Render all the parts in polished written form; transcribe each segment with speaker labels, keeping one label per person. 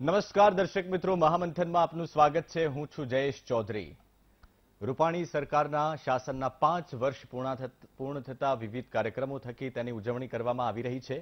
Speaker 1: નમસ્કાર દર્શક મિત્રો, મહામંથનમાં આપનું સ્વાગત છે। હું છું જયેશ ચૌધરી। રૂપાણી સરકારના શાસનના 5 વર્ષ પૂર્ણ થતા વિવિધ કાર્યક્રમો થકી તેની ઉજવણી કરવામાં આવી રહી છે।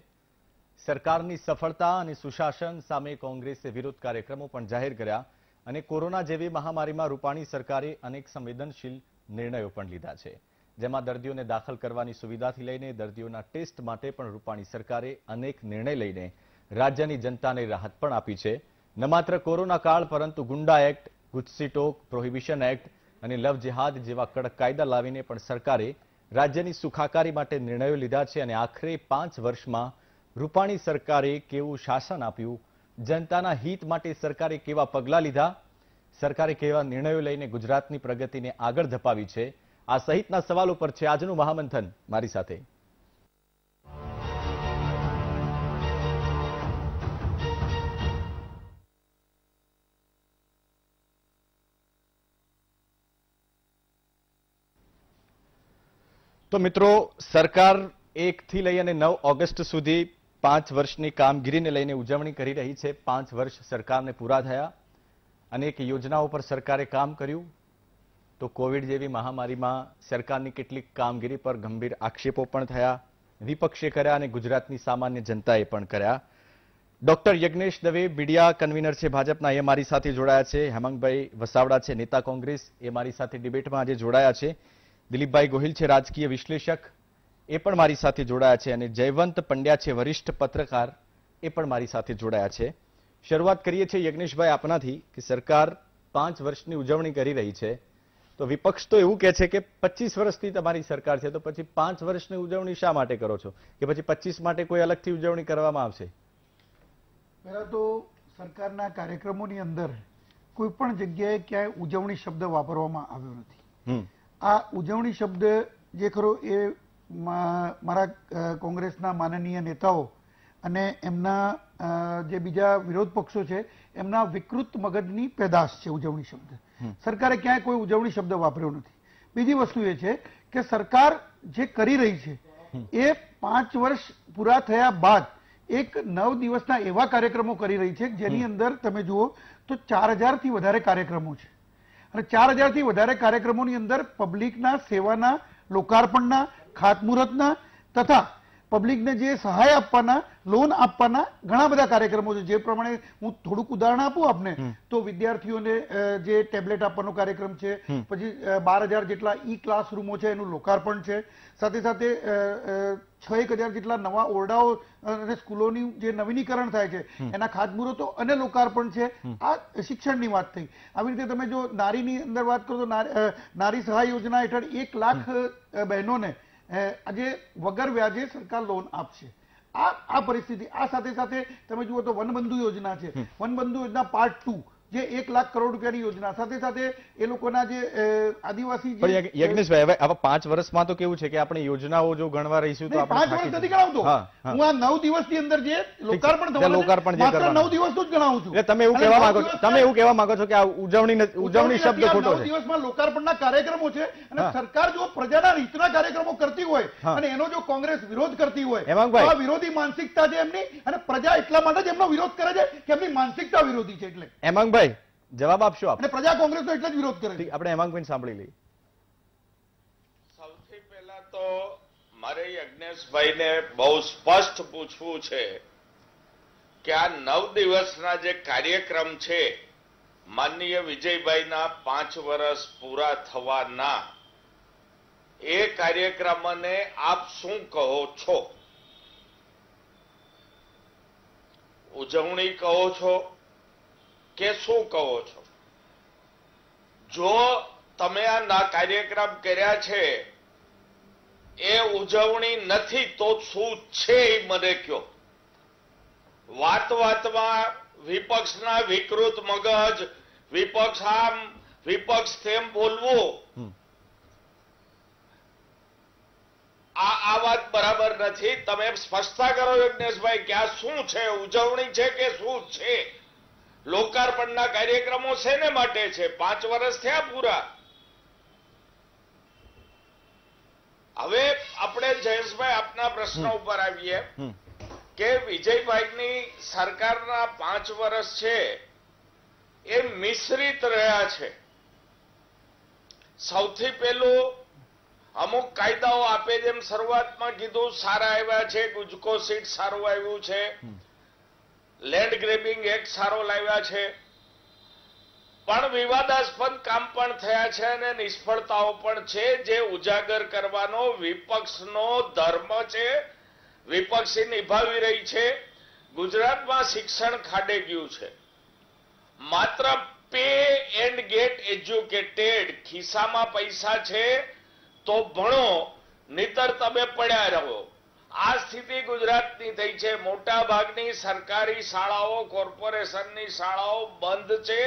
Speaker 1: સરકારની સફળતા અને સુશાસન સામે કોંગ્રેસે વિરોધ કાર્યક્રમો પણ જાહેર કર્યા અને કોરોના જેવી મહામારીમાં રૂપાણી સરકારે અનેક સંવેદનશીલ નિર્ણયો પણ લીધા છે, જેમાં દર્દીઓને દાખલ કરવાની સુવિધાથી લઈને દર્દીઓના ટેસ્ટ માટે પણ રૂપાણી સરકારે અનેક નિર્ણય લઈને રાજ્યની જનતાને રાહત પણ આપી છે। ન માત્ર કોરોના કાળ પરંતુ ગુંડા એક્ટ, ગુજસી ટોક, પ્રોહિબિશન એક્ટ અને લવ જિહાદ જેવા કડક કાયદા લાવીને પણ સરકારે રાજ્યની સુખાકારી માટે નિર્ણયો લીધા છે અને આખરે 5 વર્ષમાં રૂપાણી સરકારે કેવું શાસન આપ્યું, જનતાના હિત માટે સરકારે કેવા પગલાં લીધા, સરકારે કેવા નિર્ણયો લઈને ગુજરાતની પ્રગતિને આગળ ધપાવી છે, આ સહિતના સવાલો પર છે આજનું મહામંથન। મારી સાથે तो मित्रों, सरकार 1 થી લઈ અને 9 ઓગસ્ટ સુધી 5 વર્ષની કામગીરીને લઈને ઉજવણી કરી રહી છે। 5 વર્ષ સરકારને પૂરા થયા, અનેક યોજનાઓ પર સરકારે કામ કર્યું, તો કોવિડ જેવી મહામારીમાં સરકારની કેટલીક કામગીરી પર ગંભીર આક્ષેપો પણ થયા, વિપક્ષે કર્યા અને ગુજરાતની સામાન્ય જનતાએ પણ કર્યા। Doctor Yagnesh Dave media convener છે ભાજપના, એ મારી સાથે જોડાયા છે। હેમાંગભાઈ વસાવડા છે નેતા કોંગ્રેસ, એ મારી સાથે ડિબેટમાં આજે જોડાયા છે। દિલીપભાઈ ગોહિલ છે રાજકીય વિશ્લેષક, એ પણ મારી સાથે જોડાયા છે અને જયવંત પંડ્યા છે વરિષ્ઠ પત્રકાર, એ પણ મારી સાથે જોડાયા છે। શરૂઆત કરીએ છીએ યજ્ઞેશભાઈ આપનાથી કે સરકાર 5 વર્ષની ઉજવણી કરી રહી છે, તો વિપક્ષ તો એવું કહે છે કે 25 વર્ષથી તમારી સરકાર છે, તો પછી 5 વર્ષની ઉજવણી શા માટે કરો છો કે પછી 25 માટે કોઈ અલગથી ઉજવણી કરવામાં આવશે?
Speaker 2: પહેલા તો સરકારના કાર્યક્રમોની અંદર કોઈ પણ જગ્યાએ ક્યાંય ઉજવણી શબ્દ વાપરવામાં આવ્યો નથી। આ ઉજવણી શબ્દ જે ખરો એ મારા કોંગ્રેસના માનનીય નેતાઓ અને એમના જે બીજા વિરોધ પક્ષો છે એમના વિકૃત મગજની પેદાશ છે ઉજવણી શબ્દ। સરકારે ક્યાંય કોઈ ઉજવણી શબ્દ વાપર્યો નથી। બીજી વસ્તુ એ છે કે સરકાર જે કરી રહી છે એ 5 વર્ષ પૂરા થયા બાદ એક 9 દિવસના એવા કાર્યક્રમો કરી રહી છે જેની અંદર તમે જુઓ તો 4000 થી વધારે કાર્યક્રમો છે અને 4000 થી વધારે કાર્યક્રમોની અંદર પબ્લિકના સેવાના, લોકાર્પણના, ખાતમુહૂર્તના તથા પબ્લિકને જે સહાય આપવાના, લોન આપવાના ઘણા બધા કાર્યક્રમો છે। જે પ્રમાણે હું થોડુંક ઉદાહરણ આપું આપને તો વિદ્યાર્થીઓને જે ટેબ્લેટ આપવાનો કાર્યક્રમ છે, પછી 12000 જેટલા ઈ ક્લાસરૂમો છે એનું લોકાર્પણ છે, સાથે સાથે 6000 જેટલા નવા ઓરડાઓ અને સ્કૂલોની જે નવીનીકરણ થાય છે એના ખાતમુહૂર્તો અને લોકાર્પણ છે। આ શિક્ષણની વાત થઈ। આવી રીતે તમે જો નારીની અંદર વાત કરો તો નારી સહાય યોજના હેઠળ 1 લાખ બહેનોને આજે વગર વ્યાજે સરકાર લોન આપશે। આ પરિસ્થિતિ, આ સાથે સાથે તમે જુઓ તો વનબંધુ યોજના છે, વનબંધુ યોજના પાર્ટ 2 જે 1 લાખ કરોડ રૂપિયાની યોજના, સાથે સાથે એ લોકોના જે આદિવાસી
Speaker 1: યજ્ઞેશભાઈ હવે 5 વર્ષમાં તો કેવું છે કે આપણે યોજનાઓ જો ગણવા રહીશું તો
Speaker 2: 5 વર્ષ નથી ગણાવતો હું, આ 9 દિવસની અંદર જે લોકાર્પણ માત્ર 9 દિવસનું જ ગણાવું છું।
Speaker 1: તમે એવું કહેવા માંગો છો કે આ ઉજવણી શબ્દ ખોટો છે?
Speaker 2: 9 દિવસમાં લોકાર્પણના કાર્યક્રમો છે અને સરકાર જો પ્રજાના હિતના કાર્યક્રમો કરતી હોય અને એનો જો કોંગ્રેસ વિરોધ કરતી હોય તો આ વિરોધી માનસિકતા છે એમની, અને પ્રજા એટલા માટે જ એમનો વિરોધ કરે છે કે એમની માનસિકતા વિરોધી છે। એટલે
Speaker 1: હેમાંગભાઈ જવાબ આપશો આપ?
Speaker 2: અને પ્રજા કોંગ્રેસનો એટલે જ વિરોધ કરે છે।
Speaker 1: આપણે હેમાંગભાઈ સાંભળી લઈએ।
Speaker 3: સૌથી પહેલા તો મારે યજ્ઞેશભાઈને બહુ સ્પષ્ટ પૂછવું છે કે આ 9 દિવસના જે કાર્યક્રમ છે માનનીય વિજયભાઈના 5 વર્ષ પૂરા થવાના, એ કાર્યક્રમને આપ શું કહો છો? ઉજવણી કહો છો કે શું કહો છો? જો તમે આ કાર્યક્રમ કર્યા છે એ ઉજવણી નથી તો શું છે એ મને કહો। વાતમાં વિપક્ષના વિકૃત મગજ, વિપક્ષ આમ વિપક્ષ તેમ બોલવું, આ વાત બરાબર નથી। તમે સ્પષ્ટતા કરો યજ્ઞેશભાઈ કે આ શું છે, ઉજવણી છે કે શું છે? લોકાર્પણના કાર્યક્રમો શેને માટે છે? 5 વર્ષ થયા પૂરા। હવે આપણે જયેશભાઈ આપના પ્રશ્ન ઉપર આવીએ કે વિજયભાઈની સરકારના 5 વર્ષ છે એ મિશ્રિત રહ્યા છે. સૌથી પહેલું અમુક કાયદાઓ આપે જેમ શરૂઆતમાં કીધું સારા આવ્યા છે, ગુજકો સીટ સારું આવ્યું છે, લેન્ડ ગ્રેબિંગ એક્ટ સારો લાવ્યા છે, પણ વિવાદાસ્પદ કામ પણ થયા છે અને નિષ્ફળતાઓ પણ છે જે ઉજાગર કરવાનો વિપક્ષનો ધર્મ છે, વિપક્ષી નિભાવી રહી છે. ગુજરાતમાં શિક્ષણ ખાડે ગયું છે. માત્ર પે એન્ડ ગેટ એજ્યુકેટેડ, ખિસ્સામાં પૈસા છે તો ભણો, નહીતર તમે પડ્યા રહો. આ સ્થિતિ ગુજરાતની થઈ છે. મોટા ભાગની સરકારી શાળાઓ, કોર્પોરેશનની શાળાઓ બંધ છે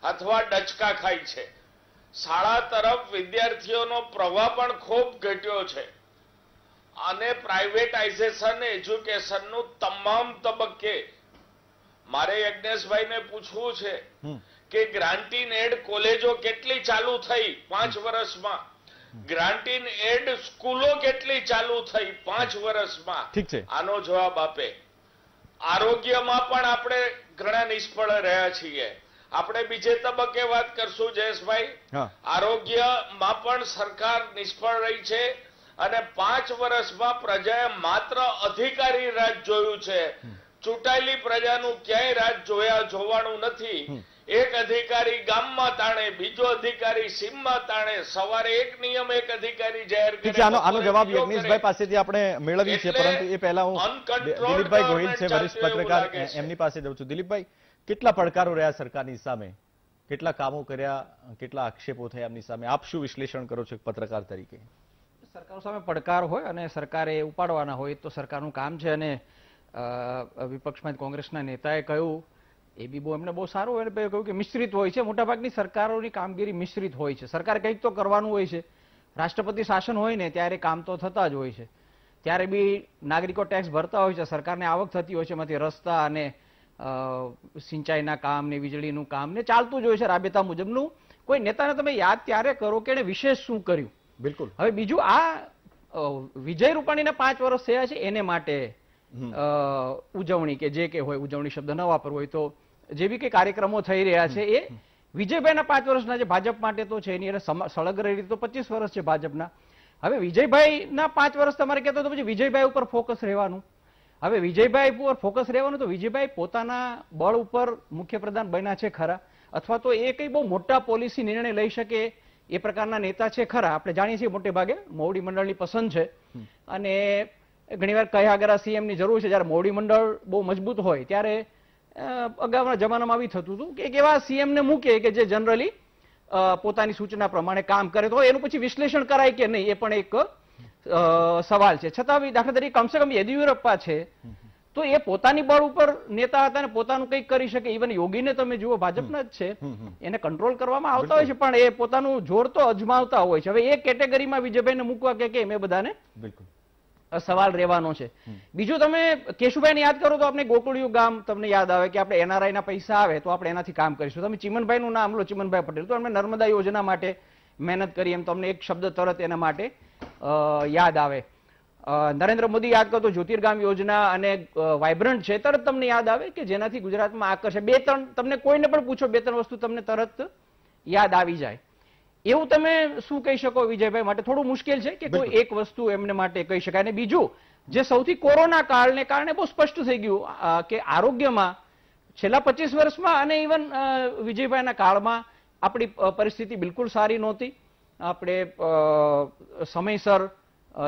Speaker 3: અથવા ડચકા ખાય છે. શાળા તરફ વિદ્યાર્થીઓનો પ્રવાહ પણ ખૂબ ઘટ્યો છે અને પ્રાઇવેટાઇઝેશન એજ્યુકેશનનું તમામ તબક્કે મારે યજ્ઞેશભાઈને પૂછવું છે કે ગ્રાન્ટીન એડ કોલેજો કેટલી ચાલુ થઈ 5 વર્ષમાં, ગ્રાન્ટીન એડ સ્કૂલો કેટલી ચાલુ થઈ 5 વર્ષમાં?
Speaker 1: ઠીક છે,
Speaker 3: આનો જવાબ આપે. આરોગ્યમાં પણ આપણે ઘણા નિષ્ફળ રહ્યા છીએ. આપણે બીજે તબક્કે વાત કરશું જયેશભાઈ. આરોગ્યમાં પણ સરકાર નિષ્ફળ રહી છે અને 5 વર્ષમાં પ્રજાએ માત્ર અધિકારી રાજ જોયું છે. ચૂંટાયેલી પ્રજાનું ક્યાંય રાજ જોવાનું નથી. એક અધિકારી ગામમાં તાણે, બીજો અધિકારી સીમમાં તાણે, સવારે એક નિયમ એક અધિકારી જાહેર કરે.
Speaker 1: આનો જવાબ યજ્ઞેશભાઈ પાસેથી આપણે મેળવી છે, પરંતુ એ પહેલા હું દિલીપભાઈ ગોહિલ છે, વરિષ્ઠ પત્રકાર, એમની પાસે જઉં છું. દિલીપભાઈ, કેટલા પડકારો રહ્યા સરકારની સામે, કેટલા કામો કર્યા, કેટલા આક્ષેપો થયા એમની સામે, આપ શું વિશ્લેષણ કરો છો સરકાર તરીકે?
Speaker 4: સરકાર સામે પડકાર હોય અને સરકારે ઉપાડવાના હોય તો સરકારનું કામ છે. અને વિપક્ષમાં કોંગ્રેસના નેતાએ કહ્યું, એ બી એમને બહુ સારું હોય, કહ્યું કે મિશ્રિત હોય છે. મોટાભાગની સરકારોની કામગીરી મિશ્રિત હોય છે. સરકારે કંઈક તો કરવાનું હોય છે. રાષ્ટ્રપતિ શાસન હોય ને ત્યારે કામ તો થતા જ હોય છે. ત્યારે બી નાગરિકો ટેક્સ ભરતા હોય છે, સરકારને આવક થતી હોય છે, એમાંથી રસ્તા અને સિંચાઈના કામ ને વીજળીનું કામ ને ચાલતું જ હોય છે રાબેતા મુજબનું. કોઈ નેતાને તમે યાદ ત્યારે કરો કે એને વિશેષ શું કર્યું.
Speaker 1: બિલકુલ.
Speaker 4: હવે બીજું, આ વિજય રૂપાણીના 5 વર્ષ થયા છે એને માટે ઉજવણી કે જે કે હોય, ઉજવણી શબ્દ ન વાપરવો હોય તો જે બી કઈ કાર્યક્રમો થઈ રહ્યા છે એ વિજયભાઈના 5 વર્ષના જે ભાજપ માટે તો છે એની સળગ્ર રીતે તો 25 વર્ષ છે ભાજપના. હવે વિજયભાઈના 5 વર્ષ તમારે કહેતો તો પછી વિજયભાઈ ઉપર ફોકસ રહેવાનું. હવે વિજયભાઈ ઉપર ફોકસ રહેવાનું તો વિજયભાઈ પોતાના બળ ઉપર મુખ્યપ્રધાન બન્યા છે ખરા, અથવા તો એ કઈ બહુ મોટા પોલિસી નિર્ણય લઈ શકે એ પ્રકારના નેતા છે ખરા? આપણે જાણીએ છીએ મોટે ભાગે મોવડી મંડળની પસંદ છે અને ઘણીવાર કયા આગળ સીએમની જરૂર છે. જયારે મોવડી મંડળ બહુ મજબૂત હોય ત્યારે અગાઉના જમાનામાં આવી થતું હતું કે એવા સીએમને મૂકે કે જે જનરલી પોતાની સૂચના પ્રમાણે કામ કરે, તો એનું પછી વિશ્લેષણ કરાય કે નહીં એ પણ એક સવાલ છે. છતાં દાખલા તરીકે કમસે કમ યેદિયુરપ્પા છે તો એ પોતાની બળ ઉપર નેતા હતા અને પોતાનું કંઈક કરી શકે. ઇવન યોગીને તમે જુઓ, ભાજપના જ છે, એને કંટ્રોલ કરવામાં આવતા હોય છે પણ એ પોતાનું જોર તો અજમાવતા હોય છે. હવે એ કેટેગરીમાં વિજયભાઈને મૂકવા કે કેમ એ બધાને બિલકુલ સવાલ રહેવાનો છે. બીજું, તમે કેશુભાઈને યાદ કરો તો આપણે ગોકુળિયું ગામ તમને યાદ આવે કે આપણે એનઆરઆઈ ના પૈસા આવે તો આપણે એનાથી કામ કરીશું. તમે ચિમનભાઈ નું નામ લો, ચિમનભાઈ પટેલ, તો એમણે નર્મદા યોજના માટે મહેનત કરી, એમ તમને એક શબ્દ તરત એના માટે યાદ આવે. નરેન્દ્ર મોદી યાદ કરો તો જ્યોતિર્ગામ યોજના અને વાઇબ્રન્ટ છે, તરત તમને યાદ આવે કે જેનાથી ગુજરાતમાં આકર્ષે. 2-3 તમને કોઈને પણ પૂછો, 2-3 વસ્તુ તમને તરત યાદ આવી જાય. એવું તમે શું કહી શકો વિજયભાઈ માટે? થોડું મુશ્કેલ છે કે કોઈ એક વસ્તુ એમને માટે કહી શકાય. અને બીજું, જે સૌથી કોરોના કાળને કારણે બહુ સ્પષ્ટ થઈ ગયું કે આરોગ્યમાં છેલ્લા 25 વર્ષમાં અને ઇવન વિજયભાઈના કાળમાં આપણી પરિસ્થિતિ બિલકુલ સારી નહોતી. આપણે સમયસર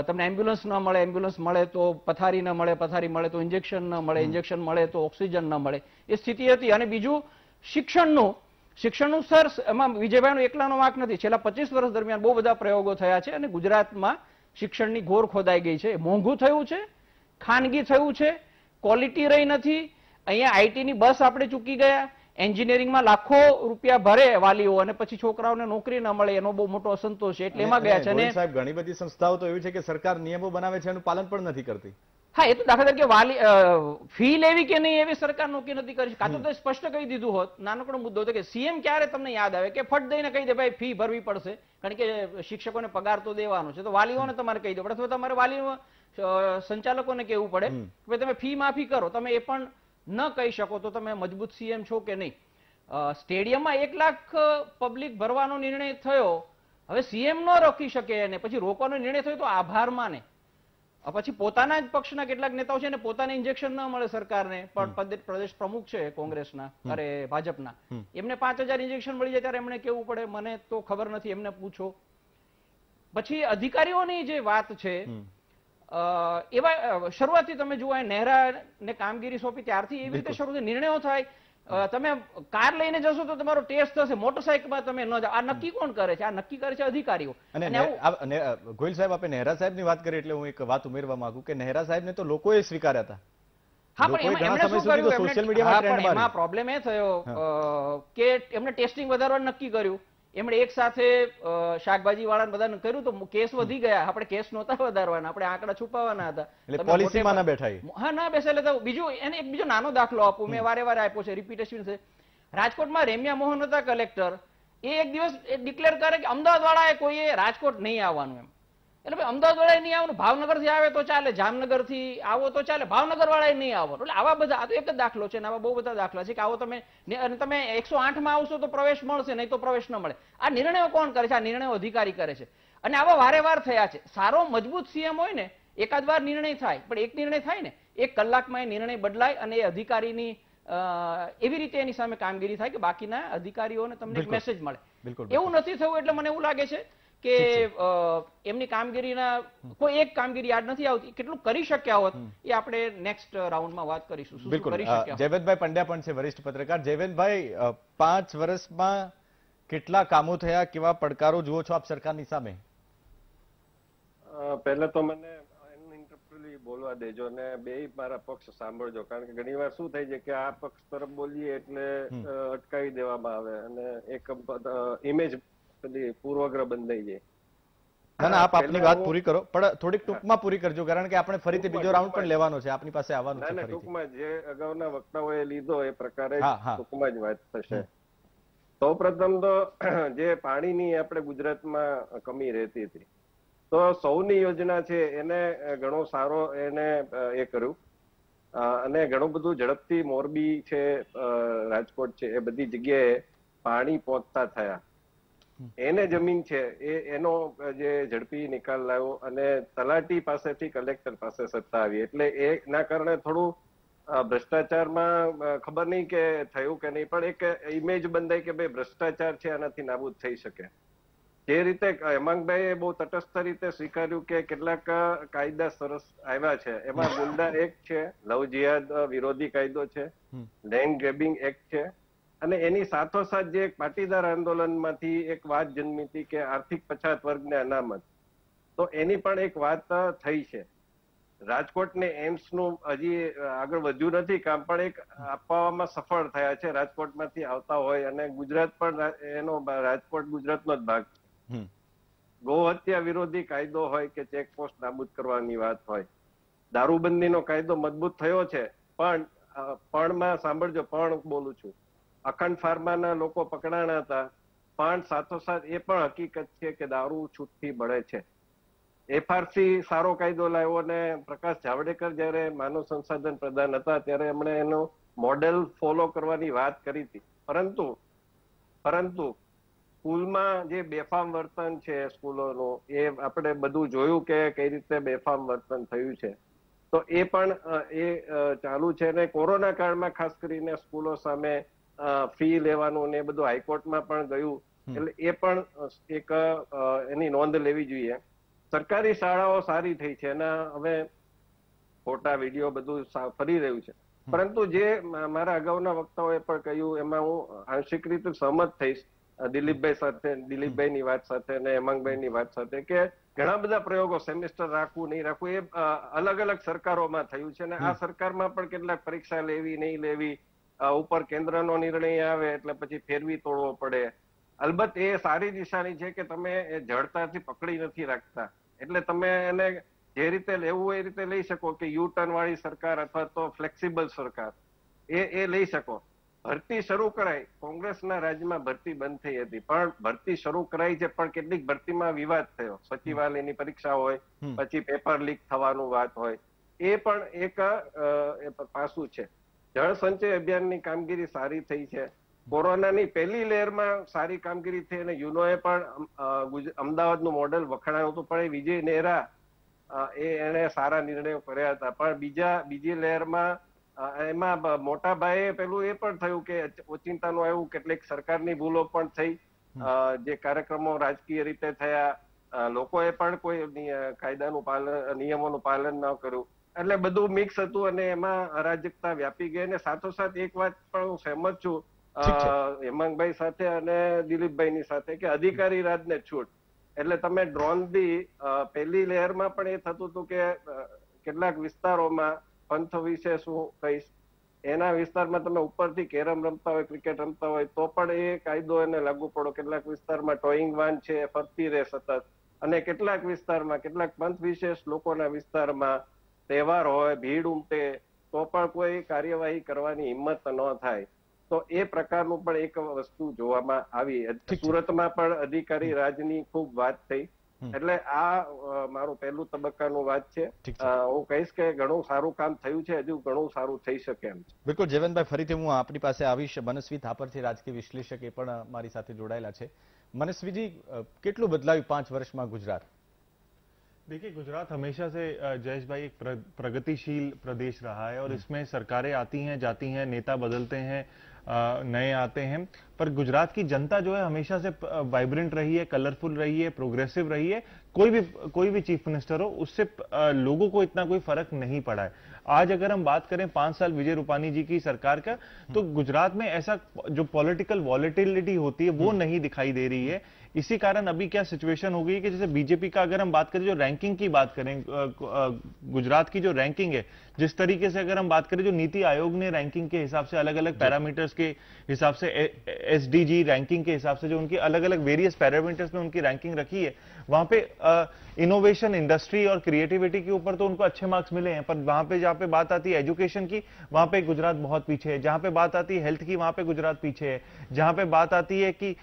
Speaker 4: તમને એમ્બ્યુલન્સ ન મળે, એમ્બ્યુલન્સ મળે તો પથારી ન મળે, પથારી મળે તો ઇન્જેક્શન ન મળે, ઇન્જેક્શન મળે તો ઓક્સિજન ન મળે, એ સ્થિતિ હતી. અને બીજું, શિક્ષણનું સ્તર, એમાં વિજયભાઈનો એકલાનો વાંક નથી. છેલ્લા 25 વર્ષ દરમિયાન બહુ બધા પ્રયોગો થયા છે અને ગુજરાતમાં શિક્ષણની ઘોર ખોદાઈ ગઈ છે. મોંઘું થયું છે, ખાનગી થયું છે, ક્વોલિટી રહી નથી. અહીંયા આઈટીની બસ આપણે ચૂકી ગયા. એન્જિનિયરિંગમાં લાખો રૂપિયા ભરે વાલીઓ અને પછી છોકરાઓને નોકરી ન મળે, એનો બહુ મોટો અસંતોષ છે, એટલે એમાં ગયા છે. અને
Speaker 1: સાહેબ, ઘણી બધી સંસ્થાઓ તો એવી છે કે સરકાર નિયમો બનાવે છે એનું પાલન પણ નથી કરતી.
Speaker 4: હા, એ તો દાખલા તરીકે વાલી ફી લેવી કે નહીં એવી સરકાર નક્કી નથી કરી. કાં તો સ્પષ્ટ કહી દીધું હોત, નાનકડો મુદ્દો હતો કે સીએમ ક્યારે તમને યાદ આવે કે ફટ દઈને કહી દે ભાઈ ફી ભરવી પડશે, કારણ કે શિક્ષકોને પગાર તો દેવાનો છે, તો વાલીઓને તમારે કહી દો, અથવા તમારે વાલીઓ સંચાલકોને કહેવું પડે કે તમે ફી માફી કરો. તમે એ પણ ન કહી શકો તો તમે મજબૂત સીએમ છો કે નહીં. સ્ટેડિયમમાં 1 લાખ પબ્લિક ભરવાનો નિર્ણય થયો, હવે સીએમ ન રોકી શકે અને પછી રોકવાનો નિર્ણય થયો તો આભાર માને. પછી પોતાના જ પક્ષના કેટલાક નેતાઓ છે ને પોતાને ઇન્જેક્શન ન મળે સરકારને, પણ પ્રદેશ પ્રમુખ છે કોંગ્રેસના, અરે ભાજપના, એમને 5000 ઇન્જેક્શન મળી જાય ત્યારે એમને કેવું પડે મને તો ખબર નથી, એમને પૂછો. પછી અધિકારીઓની જે વાત છે, એવા શરૂઆતથી તમે જુઓ નહેરાને કામગીરી સોંપી ત્યારથી એવી રીતે શરૂ નિર્ણયો થાય. તમે કાર લઈને જશો તો તમારો ટેસ્ટ થશે, મોટરસાયકલમાં તમે ન જાઓ. આ નક્કી કોણ કરે છે? આ નક્કી કરે છે અધિકારીઓ.
Speaker 1: અને ગોહિલ સાહેબ, આપણે નહેરા સાહેબની વાત કરી એટલે હું એક વાત ઉમેરવા માંગુ કે નહેરા સાહેબને તો લોકોએ સ્વીકાર્યા હતા.
Speaker 4: હા, પણ એમણે શું કર્યું? એમાં પ્રોબ્લેમ એ થયો કે એમણે ટેસ્ટિંગ વધારવાનું નક્કી કર્યું. એમણે એક સાથે શાકભાજી વાળાને બધાને કર્યું તો કેસ વધી ગયા. આપણે કેસ નહોતા વધારવાના, આપણે આંકડા છુપાવવાના હતા.
Speaker 1: પોલિસીમાં ના બેઠા.
Speaker 4: હા, ના બેસે. એટલે બીજું એને એક બીજો નાનો દાખલો આપું, મેં વારે વારે આપ્યો છે, રિપીટેશન છે. રાજકોટમાં રેમ્યા મોહન હતા કલેક્ટર, એ એક દિવસ ડિક્લેર કરે કે અમદાવાદ વાળાએ કોઈએ રાજકોટ નહીં આવવાનું એમ. એટલે ભાઈ અમદાવાદ વાળાએ નહીં આવવાનું, ભાવનગર થી આવે તો ચાલે, જામનગર થી આવો તો ચાલે, ભાવનગર વાળાએ નહીં આવવાનું. એટલે આવા બધા, આ તો એક જ દાખલો છે, આવા બહુ બધા દાખલા છે કે આવો તમે 108 માં આવશો તો પ્રવેશ મળશે, નહીં તો પ્રવેશ ન મળે. આ નિર્ણયો કોણ કરે છે? આ નિર્ણયો અધિકારી કરે છે. અને આવા વારે વાર થયા છે. સારો મજબૂત સીએમ હોય ને, એકાદ વાર નિર્ણય થાય, પણ એક નિર્ણય થાય ને 1 કલાકમાં એ નિર્ણય બદલાય અને એ અધિકારીની એવી રીતે એની સામે કામગીરી થાય કે બાકીના અધિકારીઓને તમને મેસેજ મળે. એવું નથી થયું. એટલે મને એવું લાગે છે કે એમની કામગીરીના કોઈ એક કામગીરી યાદ નથી આવતી. કેટલું કરી શક્યા હોત એ આપણે નેક્સ્ટ રાઉન્ડમાં વાત કરીશું.
Speaker 1: જયવંતભાઈ પંડ્યા પણ છે વરિષ્ઠ પત્રકાર. જયવંતભાઈ, 5 વર્ષમાં કેટલા કામો થયા, કેવા પડકારો જુઓ છો આપ સરકારની સામે?
Speaker 5: પહેલા તો મને બોલવા દેજો ને બે મારા પક્ષ સાંભળજો, કારણ કે ઘણી વાર શું થાય છે કે આ પક્ષ તરફ બોલીએ એટલે અટકાવી દેવામાં આવે અને એક ઇમેજ પૂર્વગ્રહ બંધાઈ જાય.
Speaker 1: ના ના, આપ આપની વાત પૂરી કરો, પણ થોડીક ટૂંકમાં પૂરી કરજો, કારણ કે આપણે ફરીથી બીજો રાઉન્ડ પણ લેવાનો છે, આપની પાસે આવવાનું છે.
Speaker 5: ટૂંકમાં જે અગાઉના વક્તાઓએ લીધો એ પ્રકારે ટૂંકમાં જ વાત થશે. સૌપ્રથમ તો જે પાણીની આપણે ગુજરાતમાં કમી રહેતી હતી, તો સૌની યોજના છે એને ઘણો સારો એને એ કર્યું અને ઘણું બધું ઝડપથી મોરબી છે, રાજકોટ છે, એ બધી જગ્યાએ પાણી પહોંચતા થયા. એને જમીન છે એનો જે ઝડપી નિકાલ લાવ્યો અને તલાટી પાસેથી કલેક્ટર પાસે સત્તા આવી, એટલે એના કારણે થોડું ભ્રષ્ટાચારમાં ખબર નહીં કે થયું કે નહીં, પણ એક ઇમેજ બંધાઈ કે ભાઈ ભ્રષ્ટાચાર છે આનાથી નાબૂદ થઈ શકે. જે રીતે હેમાંગભાઈએ બહુ તટસ્થ રીતે સ્વીકાર્યું કે કેટલાક કાયદા સરસ આવ્યા છે, એમાં ગુંડા એક્ટ છે, લવ જિહાદ વિરોધી કાયદો છે, લેન્ડ ગ્રેબિંગ એક્ટ છે, અને એની સાથોસાથ જે એક પાટીદાર આંદોલનમાંથી એક વાત જન્મી હતી કે આર્થિક પછાત વર્ગને અનામત, તો એની પણ એક વાત થઈ છે. રાજકોટને એમ્સનું હજી આગળ વધ્યું નથી કામ, પણ એક આપવામાં સફળ થયા છે. રાજકોટમાંથી આવતા હોય અને ગુજરાત પણ એનો રાજકોટ ગુજરાતનો જ ભાગ છે. ગૌ હત્યા વિરોધી કાયદો હોય કે ચેકપોસ્ટ નાબૂદ કરવાની વાત હોય, દારૂબંધીનો કાયદો મજબૂત થયો છે, પણમાં સાંભળજો, પણ બોલું છું, અખંડ ફાર્માના લોકો પકડાણા હતા, પણ સાથોસાથ એ પણ હકીકત છે કે દારૂ છૂટથી બળે છે. એફઆરસી સારો કાયદો લાવ્યો અને પ્રકાશ જાવડેકર જયારે માનવ સંસાધન પ્રધાન હતા ત્યારે એમણે એનો મોડેલ ફોલો કરવાની વાત કરી હતી. પરંતુ સ્કૂલમાં જે બેફામ વર્તન છે સ્કૂલોનું, એ આપણે બધું જોયું કે કઈ રીતે બેફામ વર્તન થયું છે, તો એ પણ એ ચાલુ છે. અને કોરોના કાળમાં ખાસ કરીને સ્કૂલો સામે ફી લેવાનું ને એ બધું હાઈકોર્ટમાં પણ ગયું, એટલે એ પણ એક એની નોંધ લેવી જોઈએ. સરકારી શાળાઓ સારી થઈ છે અને હવે ફોટા વિડીયો બધું ફરી રહ્યું છે, પરંતુ જે મારા અગાઉના વક્તાઓએ પણ કહ્યું એમાં હું આંશિક રીતે સહમત થઈશ દિલીપભાઈની વાત સાથે અને હેમાંગભાઈની વાત સાથે, કે ઘણા બધા પ્રયોગો સેમેસ્ટર રાખવું નહીં રાખવું એ અલગ અલગ સરકારોમાં થયું છે અને આ સરકારમાં પણ કેટલાક પરીક્ષા લેવી નહીં લેવી, ઉપર કેન્દ્રનો નિર્ણય આવે એટલે પછી ફેરવી તોડવો પડે. અલબત્ત એ સારી દિશાની છે કે તમે એ જડતાથી પકડી નથી રાખતા, એટલે તમે એને જે રીતે લેવું હોય એ રીતે લઈ શકો કે યુ ટર્ન વાળી સરકાર અથવા તો ફ્લેક્સિબલ સરકાર એ લઈ શકો. ભરતી શરૂ કરાઈ, કોંગ્રેસના રાજ્યમાં ભરતી બંધ થઈ હતી, પણ ભરતી શરૂ કરાઈ છે, પણ કેટલીક ભરતીમાં વિવાદ થયો. સચિવાલયની પરીક્ષા હોય, પછી પેપર લીક થવાનું વાત હોય, એ પણ એક પાસું છે. જળ સંચય અભિયાનની કામગીરી સારી થઈ છે. કોરોનાની પહેલી લહેરમાં સારી કામગીરી થઈ અને યુનોએ પણ અમદાવાદનું મોડેલ વખણાયું હતું, પણ એ વિજય નેહરા એને સારા નિર્ણયો કર્યા હતા. પણ બીજી લહેરમાં એમાં મોટા ભાઈએ પેલું એ પણ થયું કે ઓચિંતાનું આવ્યું, કેટલીક સરકારની ભૂલો પણ થઈ, જે કાર્યક્રમો રાજકીય રીતે થયા, લોકોએ પણ કોઈ કાયદાનું પાલન, નિયમોનું પાલન ન કર્યું, એટલે બધું મિક્સ હતું અને એમાં અરાજકતા વ્યાપી ગઈ. અને સાથોસાથ એક વાત પણ હું સહેમત છું હેમાંગભાઈ સાથે અને દિલીપભાઈની સાથે કે અધિકારી રાજને છૂટ. એટલે તમે ડ્રોનથી પહેલી લહેરમાં પણ એ થતું હતું કે કેટલાક વિસ્તારોમાં પંથ વિશે શું કહીશ, એના વિસ્તારમાં તમે ઉપરથી કેરમ રમતા હોય, ક્રિકેટ રમતા હોય તો પણ એ કાયદો એને લાગુ પડો. કેટલાક વિસ્તારમાં ટોઈંગ વાન છે ફરતી રહે સતત, અને કેટલાક વિસ્તારમાં, કેટલાક પંથ વિશેષ લોકોના વિસ્તારમાં તહેવાર હોય, ભીડ ઉમટે તો પણ કોઈ કાર્યવાહી કરવાની હિંમત ન થાય. તો એ પ્રકારનું પણ એક વસ્તુ જોવામાં આવી. સુરતમાં પણ અધિકારી રાજની ખૂબ વાત થઈ. એટલે આ મારું પહેલું તબક્કાનું વાત છે. હું કહીશ કે ઘણું સારું કામ થયું છે, હજુ ઘણું સારું થઈ શકે એમ છે.
Speaker 1: બિલકુલ જયવંતભાઈ, ફરીથી હું આપની પાસે આવીશ. મનસ્વી થાપરથી રાજકીય વિશ્લેષક એ પણ મારી સાથે જોડાયેલા છે. मनस्वीजी, કેટલું બદલાયું 5 વર્ષમાં ગુજરાત?
Speaker 6: देखिए, गुजरात हमेशा से जयेश भाई एक प्रगतिशील प्रदेश रहा है और इसमें सरकारें आती हैं जाती हैं, नेता बदलते हैं, नए आते हैं, पर गुजरात की जनता जो है हमेशा से वाइब्रेंट रही है, कलरफुल रही है, प्रोग्रेसिव रही है. कोई भी चीफ मिनिस्टर हो, उससे लोगों को इतना कोई फर्क नहीं पड़ा है. आज अगर हम बात करें 5 साल विजय रूपानी जी की सरकार का, तो गुजरात में ऐसा जो पॉलिटिकल वॉलेटिलिटी होती है वो नहीं दिखाई दे रही है. इसी कारण अभी क्या सिचुएशन हो गई है कि जैसे बीजेपी का अगर हम बात करें, जो रैंकिंग की बात करें, गुजरात की जो रैंकिंग है, जिस तरीके से अगर हम बात करें, जो नीति आयोग ने रैंकिंग के हिसाब से अलग अलग पैरामीटर्स के हिसाब से, एसडीजी रैंकिंग के हिसाब से जो उनकी अलग अलग वेरियस पैरामीटर्स में उनकी रैंकिंग रखी है, वहां पे इनोवेशन, इंडस्ट्री और क्रिएटिविटी के ऊपर तो उनको अच्छे मार्क्स मिले हैं, पर वहां पे जहां पे बात आती है एजुकेशन की, वहां पे गुजरात बहुत पीछे है. जहां पे बात आती है हेल्थ की, वहां पे गुजरात पीछे है. जहां पे बात आती है कि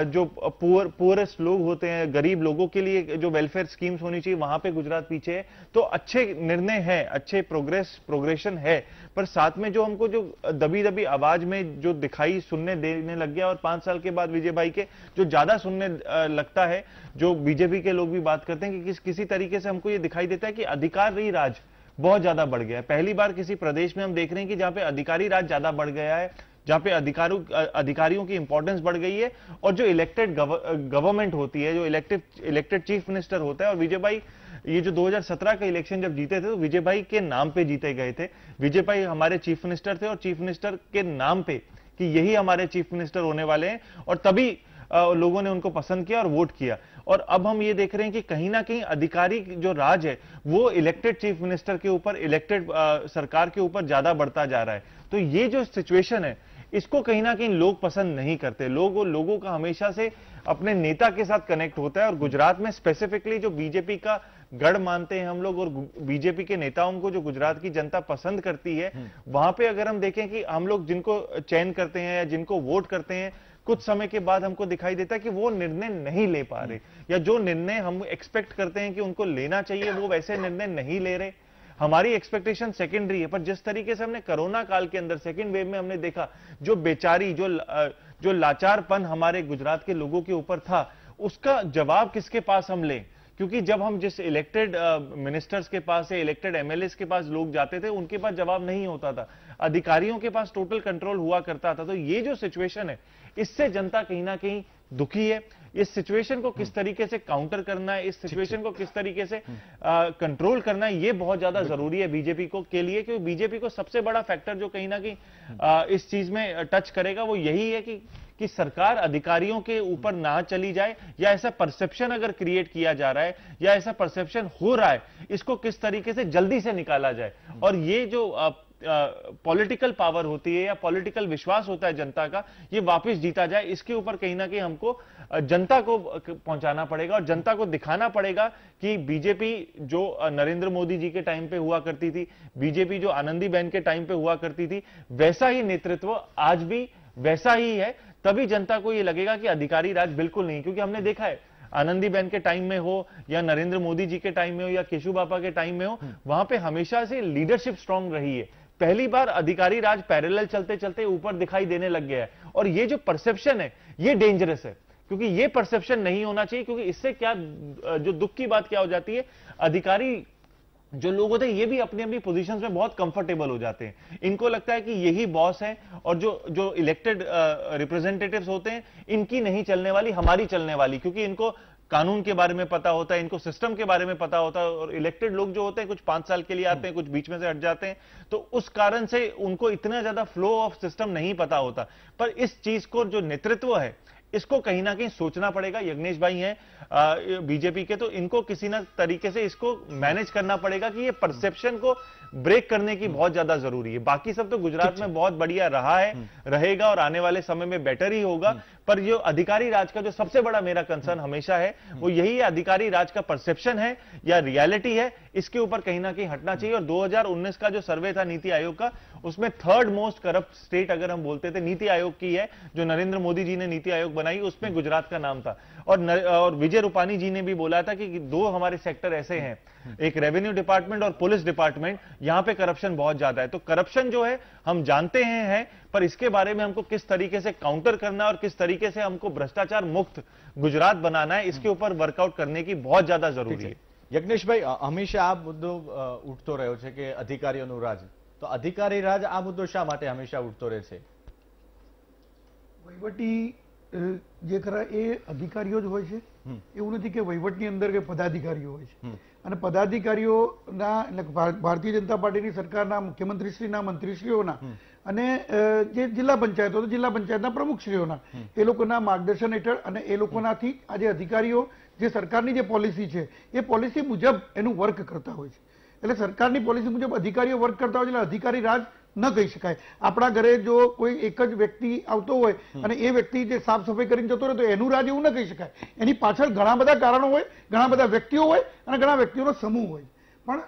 Speaker 6: जो पुअरेस्ट लोग होते हैं, गरीब लोगों के लिए जो वेलफेयर स्कीम्स होनी चाहिए, वहां पे गुजरात पीछे है. तो अच्छे निर्णय है, अच्छे प्रोग्रेशन है, पर साथ में जो हमको जो दबी दबी आवाज में जो दिखाई सुनने देने लग गया, और 5 साल के बाद विजय भाई के जो ज्यादा सुनने लगता है, जो बीजेपी के लोग भी बात करते हैं कि किसी तरीके से हमको ये दिखाई देता है कि अधिकारी राज बहुत ज्यादा बढ़ गया है. पहली बार किसी प्रदेश में हम देख रहे हैं कि जहां पे अधिकारी राज ज्यादा बढ़ गया है, जहां पे अधिकारियों की इंपॉर्टेंस बढ़ गई है, और जो इलेक्टेड गवर्नमेंट होती है, जो इलेक्टेड चीफ मिनिस्टर होता है. और विजय भाई ये जो 2017 का इलेक्शन जब जीते थे, तो विजय भाई के नाम पे जीते गए थे. विजय भाई हमारे चीफ मिनिस्टर थे, और चीफ मिनिस्टर के नाम पे कि यही हमारे चीफ मिनिस्टर होने वाले हैं, और तभी लोगों ने उनको पसंद किया और वोट किया. और अब हम ये देख रहे हैं कि कहीं ना कहीं अधिकारी जो राज है वो इलेक्टेड चीफ मिनिस्टर के ऊपर, इलेक्टेड सरकार के ऊपर ज्यादा बढ़ता जा रहा है. तो ये जो सिचुएशन है, इसको कहीं ना कहीं लोग पसंद नहीं करते. लोगों का हमेशा से अपने नेता के साथ कनेक्ट होता है, और गुजरात में स्पेसिफिकली जो बीजेपी का गढ़ मानते हैं हम लोग, और बीजेपी के नेताओं को जो गुजरात की जनता पसंद करती है, वहां पे अगर हम देखें कि हम लोग जिनको चयन करते हैं या जिनको वोट करते हैं, कुछ समय के बाद हमको दिखाई देता है कि वो निर्णय नहीं ले पा रहे, या जो निर्णय हम एक्सपेक्ट करते हैं कि उनको लेना चाहिए, वो वैसे निर्णय नहीं ले रहे. हमारी एक्सपेक्टेशन सेकेंडरी है, पर जिस तरीके से हमने कोरोना काल के अंदर सेकेंड वेव में हमने देखा, जो बेचारी, जो लाचारपन हमारे गुजरात के लोगों के ऊपर था, उसका जवाब किसके पास हम लें? क्योंकि जब हम जिस इलेक्टेड मिनिस्टर्स के पास या इलेक्टेड एमएलए के पास लोग जाते थे, उनके पास जवाब नहीं होता था, अधिकारियों के पास टोटल कंट्रोल हुआ करता था. तो ये जो सिचुएशन है, इससे जनता कहीं ना कहीं दुखी है. इस सिचुएशन को किस तरीके से काउंटर करना है, इस सिचुएशन को किस तरीके से कंट्रोल करना है, ये बहुत ज्यादा जरूरी है बीजेपी को के लिए. क्योंकि बीजेपी को सबसे बड़ा फैक्टर जो कहीं ना कहीं इस चीज में टच करेगा, वो यही है कि सरकार अधिकारियों के ऊपर ना चली जाए, या ऐसा परसेप्शन अगर क्रिएट किया जा रहा है, या ऐसा परसेप्शन हो रहा है, इसको किस तरीके से जल्दी से निकाला जाए. और ये जो पॉलिटिकल पावर होती है या पॉलिटिकल विश्वास होता है जनता का, ये वापस जीता जाए। इसके ऊपर कहीं ना कहीं हमको जनता को पहुंचाना पड़ेगा और जनता को दिखाना पड़ेगा कि बीजेपी जो नरेंद्र मोदी जी के टाइम पे हुआ करती थी, बीजेपी जो आनंदीबेन के टाइम पे हुआ करती थी, वैसा ही नेतृत्व आज भी वैसा ही है। तभी जनता को यह लगेगा कि अधिकारी राज बिल्कुल नहीं, क्योंकि हमने देखा है आनंदीबेन के टाइम में हो या नरेंद्र मोदी जी के टाइम में हो या केशु बापा के टाइम में हो, वहां पे हमेशा से लीडरशिप स्ट्रांग रही है। पहली बार अधिकारी राज पैरेलल चलते चलते ऊपर दिखाई देने लग गया है, और ये जो परसेप्शन है ये डेंजरस है, क्योंकि ये परसेप्शन नहीं होना चाहिए। क्योंकि इससे क्या जो दुख की बात क्या हो जाती है, अधिकारी जो लोग होते हैं ये भी अपनी अपनी पोजीशंस में बहुत कंफर्टेबल हो जाते हैं। इनको लगता है कि यही बॉस है, और जो इलेक्टेड रिप्रेजेंटेटिव्स होते हैं इनकी नहीं चलने वाली, हमारी चलने वाली, क्योंकि इनको कानून के बारे में पता होता है, इनको सिस्टम के बारे में पता होता है। और इलेक्टेड लोग जो होते हैं कुछ 5 साल के लिए आते हैं, कुछ बीच में से हट जाते हैं, तो उस कारण से उनको इतना ज्यादा फ्लो ऑफ सिस्टम नहीं पता होता। पर इस चीज को जो नेतृत्व है इसको कहीं ना कहीं सोचना पड़ेगा। यज्ञेश भाई हैं बीजेपी के, तो इनको किसी ना तरीके से इसको मैनेज करना पड़ेगा कि ये परसेप्शन को ब्रेक करने की बहुत ज्यादा जरूरी है। बाकी सब तो गुजरात में बहुत बढ़िया रहा है, रहेगा और आने वाले समय में बेटर ही होगा। पर जो अधिकारी राज का जो सबसे बड़ा मेरा कंसर्न हमेशा है वो यही है, अधिकारी राज का परसेप्शन है या रियलिटी है, इसके ऊपर कहीं ना कहीं हटना चाहिए। और 2019 का जो सर्वे था नीति आयोग का, उसमें 3rd मोस्ट करप्ट स्टेट अगर हम बोलते थे नीति आयोग की है, जो नरेंद्र मोदी जी ने नीति आयोग बनाई, उसमें गुजरात का नाम था। और विजय रूपानी जी ने भी बोला था कि 2 हमारे सेक्टर ऐसे हैं, एक रेवेन्यू डिपार्टमेंट और पुलिस डिपार्टमेंट, यहां पे करप्शन बहुत ज्यादा है। तो करप्शन जो है हम जानते हैं, पर इसके बारे में हमको किस तरीके से काउंटर करना है और किस तरीके से हमको भ्रष्टाचार मुक्त गुजरात बनाना है, इसके ऊपर वर्कआउट करने की बहुत ज्यादा जरूरी है।
Speaker 1: યજ્ઞેશભાઈ, હંમેશા આ મુદ્દો ઉઠતો રહ્યો છે કે અધિકારીઓનું રાજ, તો અધિકારી રાજ આ મુદ્દો શા માટે હંમેશા ઉઠતો રહે છે?
Speaker 2: વહીવટી જે ખરા એ અધિકારીઓ જ હોય છે, એવું નથી કે વહીવટની અંદર કે પદાધિકારીઓ હોય છે। અને પદાધિકારીઓના એટલે ભારતીય જનતા પાર્ટીની સરકારના મુખ્યમંત્રીશ્રીના, મંત્રીશ્રીઓના અને જે જિલ્લા પંચાયતો, તો જિલ્લા પંચાયતના પ્રમુખશ્રીઓના, એ લોકોના માર્ગદર્શન હેઠળ અને એ લોકોનાથી આજે અધિકારીઓ જે સરકારની જે પોલિસી છે એ પોલિસી મુજબ એનું વર્ક કરતા હોય છે। એટલે સરકારની પોલિસી મુજબ અધિકારીઓ વર્ક કરતા હોય એટલે અધિકારી રાજ ન કહી શકાય। આપણા ઘરે જો કોઈ એક જ વ્યક્તિ આવતો હોય અને એ વ્યક્તિ જે સાફ સફાઈ કરીને જતો રહે તો એનું રાજ એવું ન કહી શકાય। એની પાછળ ઘણા બધા કારણો હોય, ઘણા બધા વ્યક્તિઓ હોય અને ઘણા વ્યક્તિઓનો સમૂહ હોય। પણ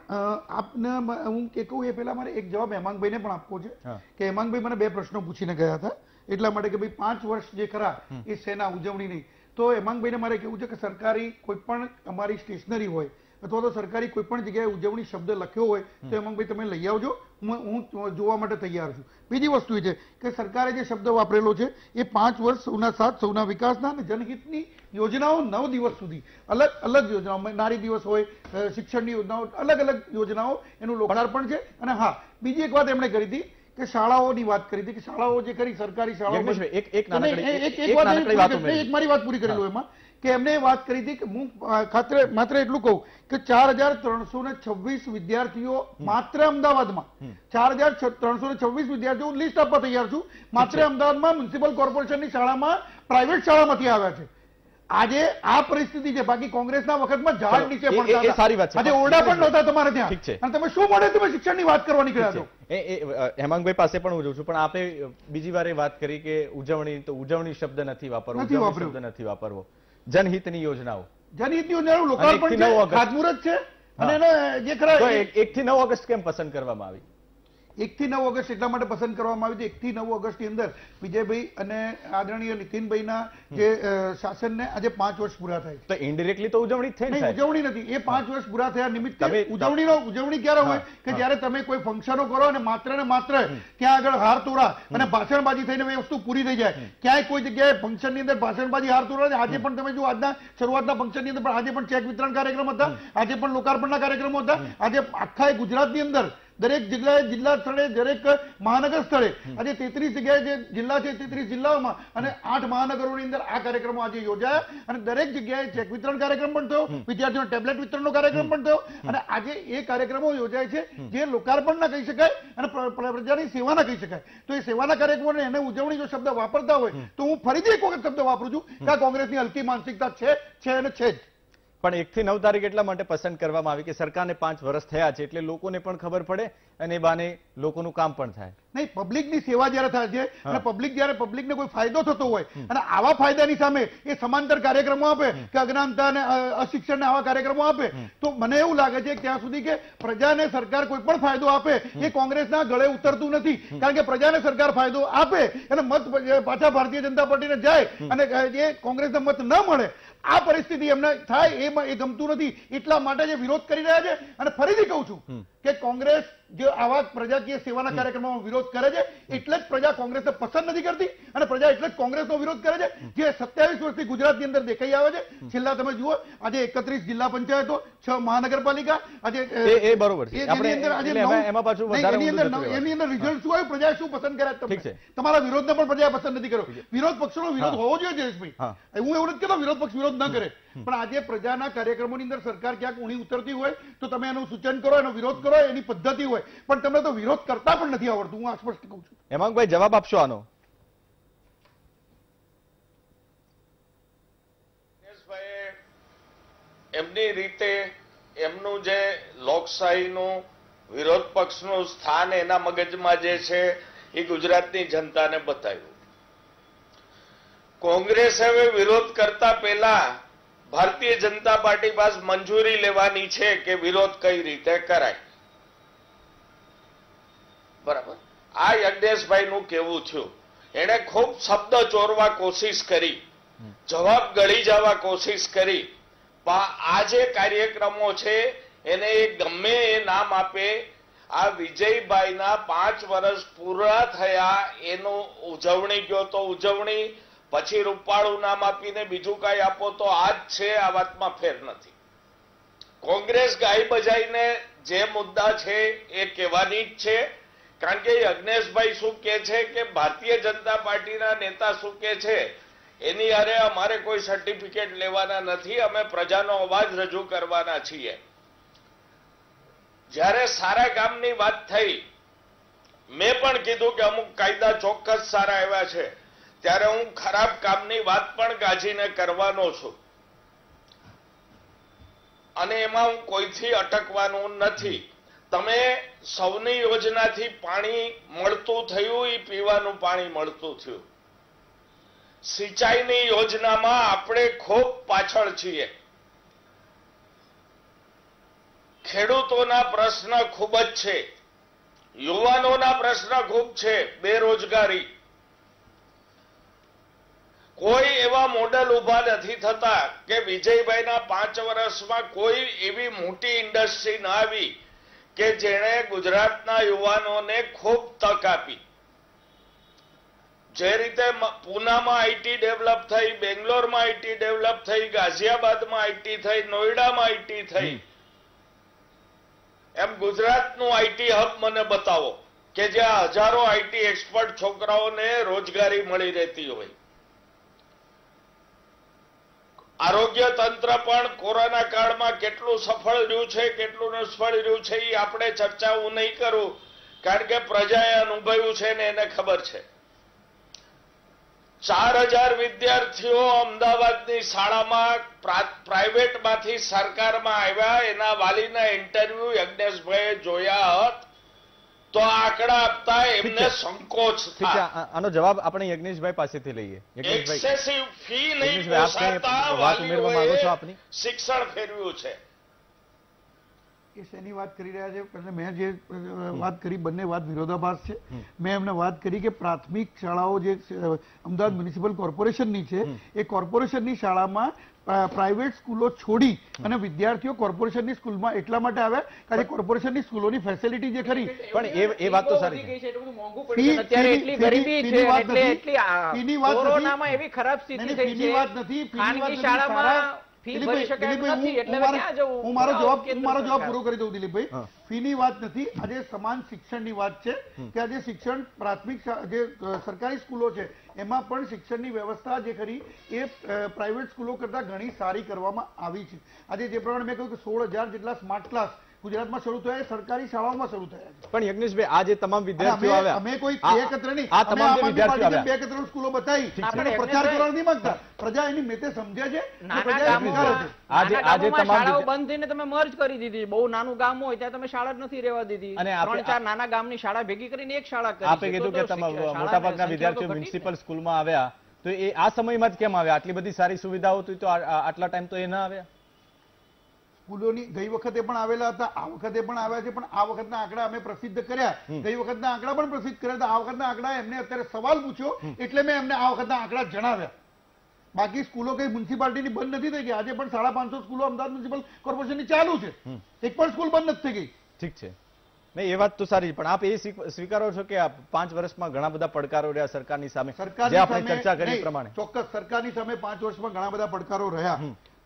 Speaker 2: આપને હું કે કહું એ પહેલા મારે એક જવાબ હેમાંગભાઈને પણ આપવો છે કે હેમાંગભાઈ મને 2 પ્રશ્નો પૂછીને ગયા હતા, એટલા માટે કે ભાઈ 5 વર્ષ જે ખરા એ શેના ઉજવણી નહીં। તો હેમાંગભાઈને મારે કહેવું છે કે સરકારી કોઈ પણ અમારી સ્ટેશનરી હોય અથવા તો સરકારી કોઈ પણ જગ્યાએ ઉજવણી શબ્દ લખ્યો હોય તો હેમાંગભાઈ તમે લઈ આવજો, હું જોવા માટે તૈયાર છું। બીજી વસ્તુ એ છે કે સરકારે જે શબ્દ વાપરેલો છે એ 5 વર્ષ સૌના સાથ સૌના વિકાસના અને જનહિતની યોજનાઓ 9 દિવસ સુધી અલગ અલગ યોજનાઓ, નારી દિવસ હોય, શિક્ષણની યોજનાઓ, અલગ અલગ યોજનાઓ એનું લોકાર્પણ છે। અને હા, બીજી એક વાત એમણે કરી હતી કે શાળાઓની વાત કરી હતી કે શાળાઓ જે કરી સરકારી શાળાઓ, એક મારી વાત પૂરી કરી લો એમાં, કે એમને વાત કરી હતી કે હું માત્ર એટલું કહું કે 4326 વિદ્યાર્થીઓ માત્ર અમદાવાદમાં, 4326 વિદ્યાર્થીઓ લિસ્ટ આપવા તૈયાર છું, માત્ર અમદાવાદમાં મ્યુનિસિપલ કોર્પોરેશનની શાળામાં, પ્રાઇવેટ શાળામાંથી આવ્યા છે। આજે આ પરિસ્થિતિ છે, બાકી કોંગ્રેસના વખતમાં ઝાડ નીચે પડતા હતા, આજે ઓરડા પણ નહોતા તમારે ત્યાં, અને તમે શું મળે તમે શિક્ષણની વાત કરવા નીકળ્યા છો।
Speaker 1: હેમાંગભાઈ પાસે પણ હું જોઉં છું, પણ આપણે બીજી વારે વાત કરી કે ઉજવણી, તો ઉજવણી શબ્દ નથી વાપરવો, શબ્દ નથી વાપરવો। જનહિતની યોજનાઓ,
Speaker 2: જનહિતની યોજનાઓ લોકાર્પણ છે, ખાતમુહૂર્ત છે, અને એનો જે ખરા
Speaker 1: 1 થી 9 ઓગસ્ટ કેમ પસંદ કરવામાં આવી?
Speaker 2: 1 થી 9 ઓગસ્ટ એટલા માટે પસંદ કરવામાં આવી હતી, 1 થી 9 ઓગસ્ટની અંદર વિજયભાઈ અને આદરણીય નીતિનભાઈના જે શાસનને આજે 5 વર્ષ પૂરા થાય છે।
Speaker 1: તો ઇનડિરેક્ટલી તો ઉજવણી થઈ ને?
Speaker 2: ઉજવણી નથી, એ 5 વર્ષ પૂરા થયા નિમિત્તે ઉજવણી ક્યારે હોય કે જ્યારે તમે કોઈ ફંક્શનો કરો અને માત્ર ને માત્ર ત્યાં આગળ હાર તોડા અને ભાષણબાજી થઈને એ વસ્તુ પૂરી થઈ જાય। ક્યાંય કોઈ જગ્યાએ ફંક્શનની અંદર ભાષણબાજી, હાર તોડા, આજે પણ તમે જો આજના શરૂઆતના ફંક્શનની અંદર પણ આજે પણ ચેક વિતરણ કાર્યક્રમ હતા, આજે પણ લોકાર્પણના કાર્યક્રમો હતા, આજે આખા ગુજરાતની અંદર દરેક જગ્યાએ, જિલ્લા સ્થળે, દરેક મહાનગર સ્થળે આજે 33 જગ્યાએ જે જિલ્લા છે 33 જિલ્લાઓમાં અને 8 મહાનગરોની અંદર આ કાર્યક્રમો આજે યોજાયા અને દરેક જગ્યાએ ચેક વિતરણ કાર્યક્રમ પણ થયો, વિદ્યાર્થીઓનો ટેબ્લેટ વિતરણનો કાર્યક્રમ પણ થયો અને આજે એ કાર્યક્રમો યોજાય છે જે લોકાર્પણના કહી શકાય અને પ્રજાની સેવાના કહી શકાય। તો એ સેવાના કાર્યક્રમોને એને ઉજવણી જો શબ્દ વાપરતા હોય તો હું ફરીથી એક વખત શબ્દ વાપરું છું કે આ કોંગ્રેસની હલકી માનસિકતા છે અને છે જ।
Speaker 1: પણ 1 થી 9 તારીખ એટલા માટે પસંદ કરવામાં આવી કે સરકારને 5 વર્ષ થયા છે એટલે લોકોને પણ ખબર પડે અને એ બાને લોકોનું કામ પણ થાય.
Speaker 2: નહીં, પબ્લિકની સેવા જયારે થાય છે અને પબ્લિકને કોઈ ફાયદો થતો હોય અને આવા ફાયદાની સામે એ સમાંતર કાર્યક્રમો આપે કે અજ્ઞાનતા અને અશિક્ષણને આવા કાર્યક્રમો આપે તો મને એવું લાગે છે કે ત્યાં સુધી કે પ્રજાને સરકાર કોઈ પણ ફાયદો આપે એ કોંગ્રેસના ગળે ઉતરતું નથી. કારણ કે પ્રજાને સરકાર ફાયદો આપે અને મત પાછા ભારતીય જનતા પાર્ટીને જાય અને જે કોંગ્રેસને મત ન મળે આ પરિસ્થિતિ એમને થાય એ ગમતું નથી. એટલા માટે જે વિરોધ કરી રહ્યા છે અને ફરીથી કહું છું કે કોંગ્રેસ જે આવા પ્રજાકીય સેવાના કાર્યક્રમોમાં વિરોધ કરે છે એટલે જ પ્રજા કોંગ્રેસને પસંદ નથી કરતી અને પ્રજા એટલે જ કોંગ્રેસનો વિરોધ કરે છે જે 27 વર્ષથી ગુજરાતની અંદર દેખાઈ આવે છે. છેલ્લા તમે જુઓ આજે 31 જિલ્લા પંચાયતો, 6 મહાનગરપાલિકા, આજે
Speaker 1: એ બરોબર છે. એમાં પાછું
Speaker 2: એની અંદર રિઝલ્ટ શું આવ્યું, પ્રજાએ શું પસંદ કર્યા તમને? તમારા વિરોધને પણ પ્રજાએ પસંદ નથી કર્યો. વિરોધ પક્ષનો વિરોધ હોવો જોઈએ જયેશભાઈ, હું એવું નથી કહેતો વિરોધ પક્ષ વિરોધ ન કરે, પણ આજે પ્રજાના કાર્યક્રમોની અંદર સરકાર ક્યાંક ઊણી ઉતરતી હોય તો તમે એનું સૂચન કરો, એનો વિરોધ કરો, એની પદ્ધતિ હોય, પણ તમને તો વિરોધ કરતા પણ નથી આવડતું. હું આ સ્પષ્ટ કહું છું.
Speaker 1: હેમાંગભાઈ જવાબ આપશો આનો?
Speaker 3: એમની રીતે એમનું જે લોકશાહીનું વિરોધ પક્ષનું સ્થાન એના મગજમાં જે છે એ ગુજરાતની જનતાને બતાવ્યું. કોંગ્રેસ હવે વિરોધ કરતા પહેલા ભારતીય જનતા પાર્ટી પાસે મંજૂરી લેવાની છે કે વિરોધ કઈ રીતે કરાય. બરાબર, આ યજ્ઞેશભાઈનું કેવું થયું. એને ખૂબ શબ્દ ચોરવા કોશિશ કરી, જવાબ ગળી જવા કોશિશ કરી, પણ આ જે કાર્યક્રમો છે એને ગમે એ નામ આપે, આ વિજયભાઈના 5 વર્ષ પૂરા થયા એનું ઉજવણી ગયો તો ઉજવણી, પછી રૂપાળું નામ આપીને બીજું કઈ આપો તો આ જ છે. આ વાતમાં ફેર નથી. કોંગ્રેસ ગાય બજાઈને જે મુદ્દા છે એ કહેવાની જ છે. કારણ કે યજ્ઞેશભાઈ શું કે છે કે ભારતીય જનતા પાર્ટીના નેતા શું કે છે એની અરે અમારે કોઈ સર્ટિફિકેટ લેવાના નથી, અમે પ્રજાનો અવાજ રજૂ કરવાના છીએ. જ્યારે સારા કામની વાત થઈ, મેં પણ કીધું કે અમુક કાયદા ચોક્કસ સારા આવ્યા છે, ત્યારે હું ખરાબ કામની વાત પણ ગાજીને કરવાનો છું અને એમાં હું કોઈથી અટકવાનું નથી. તમે સૌની યોજનાથી પાણી મળતું થયું, એ પીવાનું પાણી મળતું થયું. સિંચાઈની યોજનામાં આપણે ખૂબ પાછળ છીએ. ખેડૂતોના પ્રશ્ન ખૂબ જ છે, યુવાનોના પ્રશ્ન ખૂબ છે, બેરોજગારી. કોઈ એવા મોડેલ ઉભા નથી થતા કે વિજયભાઈના 5 વર્ષમાં કોઈ એવી મોટી ઇન્ડસ્ટ્રી ન આવી કે જેણે ગુજરાતના યુવાનોને ખૂબ તક આપી. જે રીતે પૂનામાં આઈટી ડેવલપ થઈ, બેંગ્લોરમાં આઈટી ડેવલપ થઈ, ગાઝિયાબાદમાં આઈટી થઈ, નોઈડામાં આઈટી થઈ, એમ ગુજરાતનું આઈટી હબ મને બતાવો કે જ્યાં હજારો આઈટી એક્સપર્ટ છોકરાઓને રોજગારી મળી રહેતી હોય. આરોગ્ય તંત્ર પણ કોરોના કાળમાં કેટલું સફળ રહ્યું છે, કેટલું નિષ્ફળ રહ્યું છે, એ આપણે ચર્ચા હું નહીં કરું, કારણ કે પ્રજાએ અનુભવ્યું છે ને એને ખબર છે. 4000 વિદ્યાર્થીઓ અમદાવાદની શાળામાં પ્રાઇવેટમાંથી સરકારમાં આવ્યા, એના વાલીના ઇન્ટરવ્યુ યજ્ઞેશભાઈએ જોયા હોત તો આંકડા આપતા એમને સંકોચ થાય.
Speaker 1: આનો જવાબ આપણે યજ્ઞેશભાઈ પાસેથી લઈએ.
Speaker 3: એક્સેસિવ ફી નહીં પોસાતા વાલીઓએ શિક્ષણ ફેરવ્યું છે.
Speaker 2: એ શેની વાત કરી રહ્યા છે? એટલે મેં જે વાત કરી બંને વાત વિરોધાભાસ છે. મેં એમને વાત કરી કે પ્રાથમિક શાળાઓ જે અમદાવાદ મ્યુનિસિપલ કોર્પોરેશનની છે એ કોર્પોરેશનની શાળામાં પ્રાઇવેટ સ્કૂલો છોડી અને વિદ્યાર્થીઓ કોર્પોરેશનની સ્કૂલમાં એટલા માટે આવ્યા કારણ કે કોર્પોરેશનની સ્કૂલોની ફેસિલિટી જે ખરી
Speaker 1: પણ એ વાત તો સારી છે.
Speaker 2: ફીની વાત નથી, હું મારો જવાબ પૂરો કરી દઉં દિલીપભાઈ. ફીની વાત નથી, આજે સમાન શિક્ષણની વાત છે કે આજે શિક્ષણ પ્રાથમિક જે સરકારી સ્કૂલો છે એમાં પણ શિક્ષણની વ્યવસ્થા જે ખરી એ પ્રાઇવેટ સ્કૂલો કરતા ઘણી સારી કરવામાં આવી છે. આજે જે પ્રમાણે મેં કહ્યું કે 16,000 જેટલા સ્માર્ટ ક્લાસ ગુજરાતમાં શરૂ થયા, સરકારી શાળાઓમાં શરૂ થયા છે.
Speaker 1: પણ યજ્ઞેશભાઈ, આ જે તમામ વિદ્યાર્થીઓ આવ્યા,
Speaker 2: અમે કોઈ એકત્ર નહીં,
Speaker 1: આ તમામ જે વિદ્યાર્થીઓ આવ્યા,
Speaker 2: બે એકત્ર સ્કૂલો બતાવી, પ્રચાર કરવા નથી માંગતા. પ્રજા એની મેતે સમજે છે,
Speaker 4: આજે શાળાઓ બંધ થઈને તમે મર્જ કરી દીધી. બહુ નાનું ગામ હોય ત્યાં તમે શાળા જ નથી રહેવા દીધી,
Speaker 1: અને
Speaker 4: 3-4 નાના ગામની શાળા ભેગી કરીને એક શાળા કરી.
Speaker 1: આપે કીધું કે મોટાભાગના વિદ્યાર્થીઓ મ્યુનિસિપલ સ્કૂલમાં આવ્યા, તો એ આ સમયમાં જ કેમ આવ્યા? આટલી બધી સારી સુવિધાઓ હતી તો આટલા ટાઈમ તો એ ના આવ્યા?
Speaker 2: સ્કૂલોની ગઈ વખતે પણ આવેલા હતા, આ વખતે પણ આવ્યા છે, પણ આ વખતના આંકડા અમે પ્રસિદ્ધ કર્યા, ગઈ વખતના આંકડા પણ પ્રસિદ્ધ કર્યા હતા. આ વખતના આંકડા એમને અત્યારે સવાલ પૂછ્યો એટલે મેં એમને આ વખતના આંકડા જણાવ્યા. બાકી સ્કૂલો કઈ મ્યુનિસિપાલિટીની બંધ નથી થઈ ગઈ. આજે પણ 550 સ્કૂલો અમદાવાદ મ્યુનિસિપલ કોર્પોરેશનની ચાલુ છે, એક પણ સ્કૂલ બંધ નથી થઈ ગઈ.
Speaker 1: ઠીક છે, નહીં એ વાત તો સારી, પણ આપ એ સ્વીકારો છો કે આ 5 વર્ષમાં ઘણા બધા પડકારો રહ્યા સરકારની સામે, જે આપણે ચર્ચા કરી પ્રમાણે?
Speaker 2: ચોક્કસ, સરકારની સામે 5 વર્ષમાં ઘણા બધા પડકારો રહ્યા,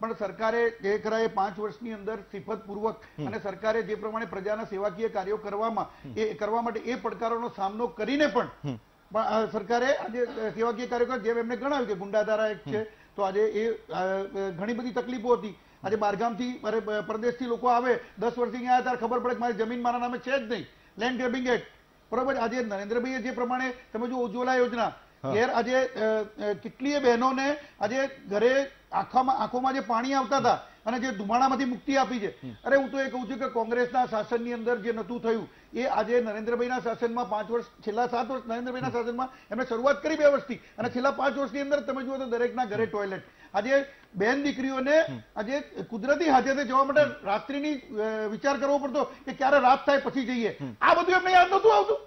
Speaker 2: પણ સરકારે જે ખરા એ 5 વર્ષની અંદર સિફતપૂર્વક અને સરકારે જે પ્રમાણે પ્રજાના સેવાકીય કાર્યો કરવા માટે એ પડકારોનો સામનો કરીને પણ સરકારે આજે સેવાકીય કાર્યો, જેમ એમને ગણાવ્યું કે ગુંડાધારા એક છે, તો આજે એ ઘણી બધી તકલીફો હતી. આજે બહારગામથી પરદેશથી લોકો આવે, 10 વર્ષથી અહીંયા ત્યારે ખબર પડે કે મારી જમીન મારા નામે છે જ નહીં, લેન્ડ ગ્રેબિંગ એક્ટ, બરોબર. આજે નરેન્દ્રભાઈએ જે પ્રમાણે તમે જો ઉજ્જવલા યોજના, ઘેર આજે કેટલીય બહેનોને આજે ઘરે આંખોમાં જે પાણી આવતા હતા અને જે ધુમાડામાંથી મુક્તિ આપી છે. અરે હું તો એ કહું છું કે કોંગ્રેસના શાસનની અંદર જે નતું થયું એ આજે નરેન્દ્રભાઈના શાસનમાં 5 વર્ષ, છેલ્લા 7 વર્ષ નરેન્દ્રભાઈના શાસનમાં એમણે શરૂઆત કરી 2 વર્ષથી, અને છેલ્લા 5 વર્ષની અંદર તમે જુઓ તો દરેકના ઘરે ટોયલેટ. આજે બેન દીકરીઓને આજે કુદરતી હાજતે જવા માટે રાત્રિની વિચાર કરવો પડતો કે ક્યારે રાત થાય પછી જઈએ. આ બધું એમને યાદ નતું આવતું.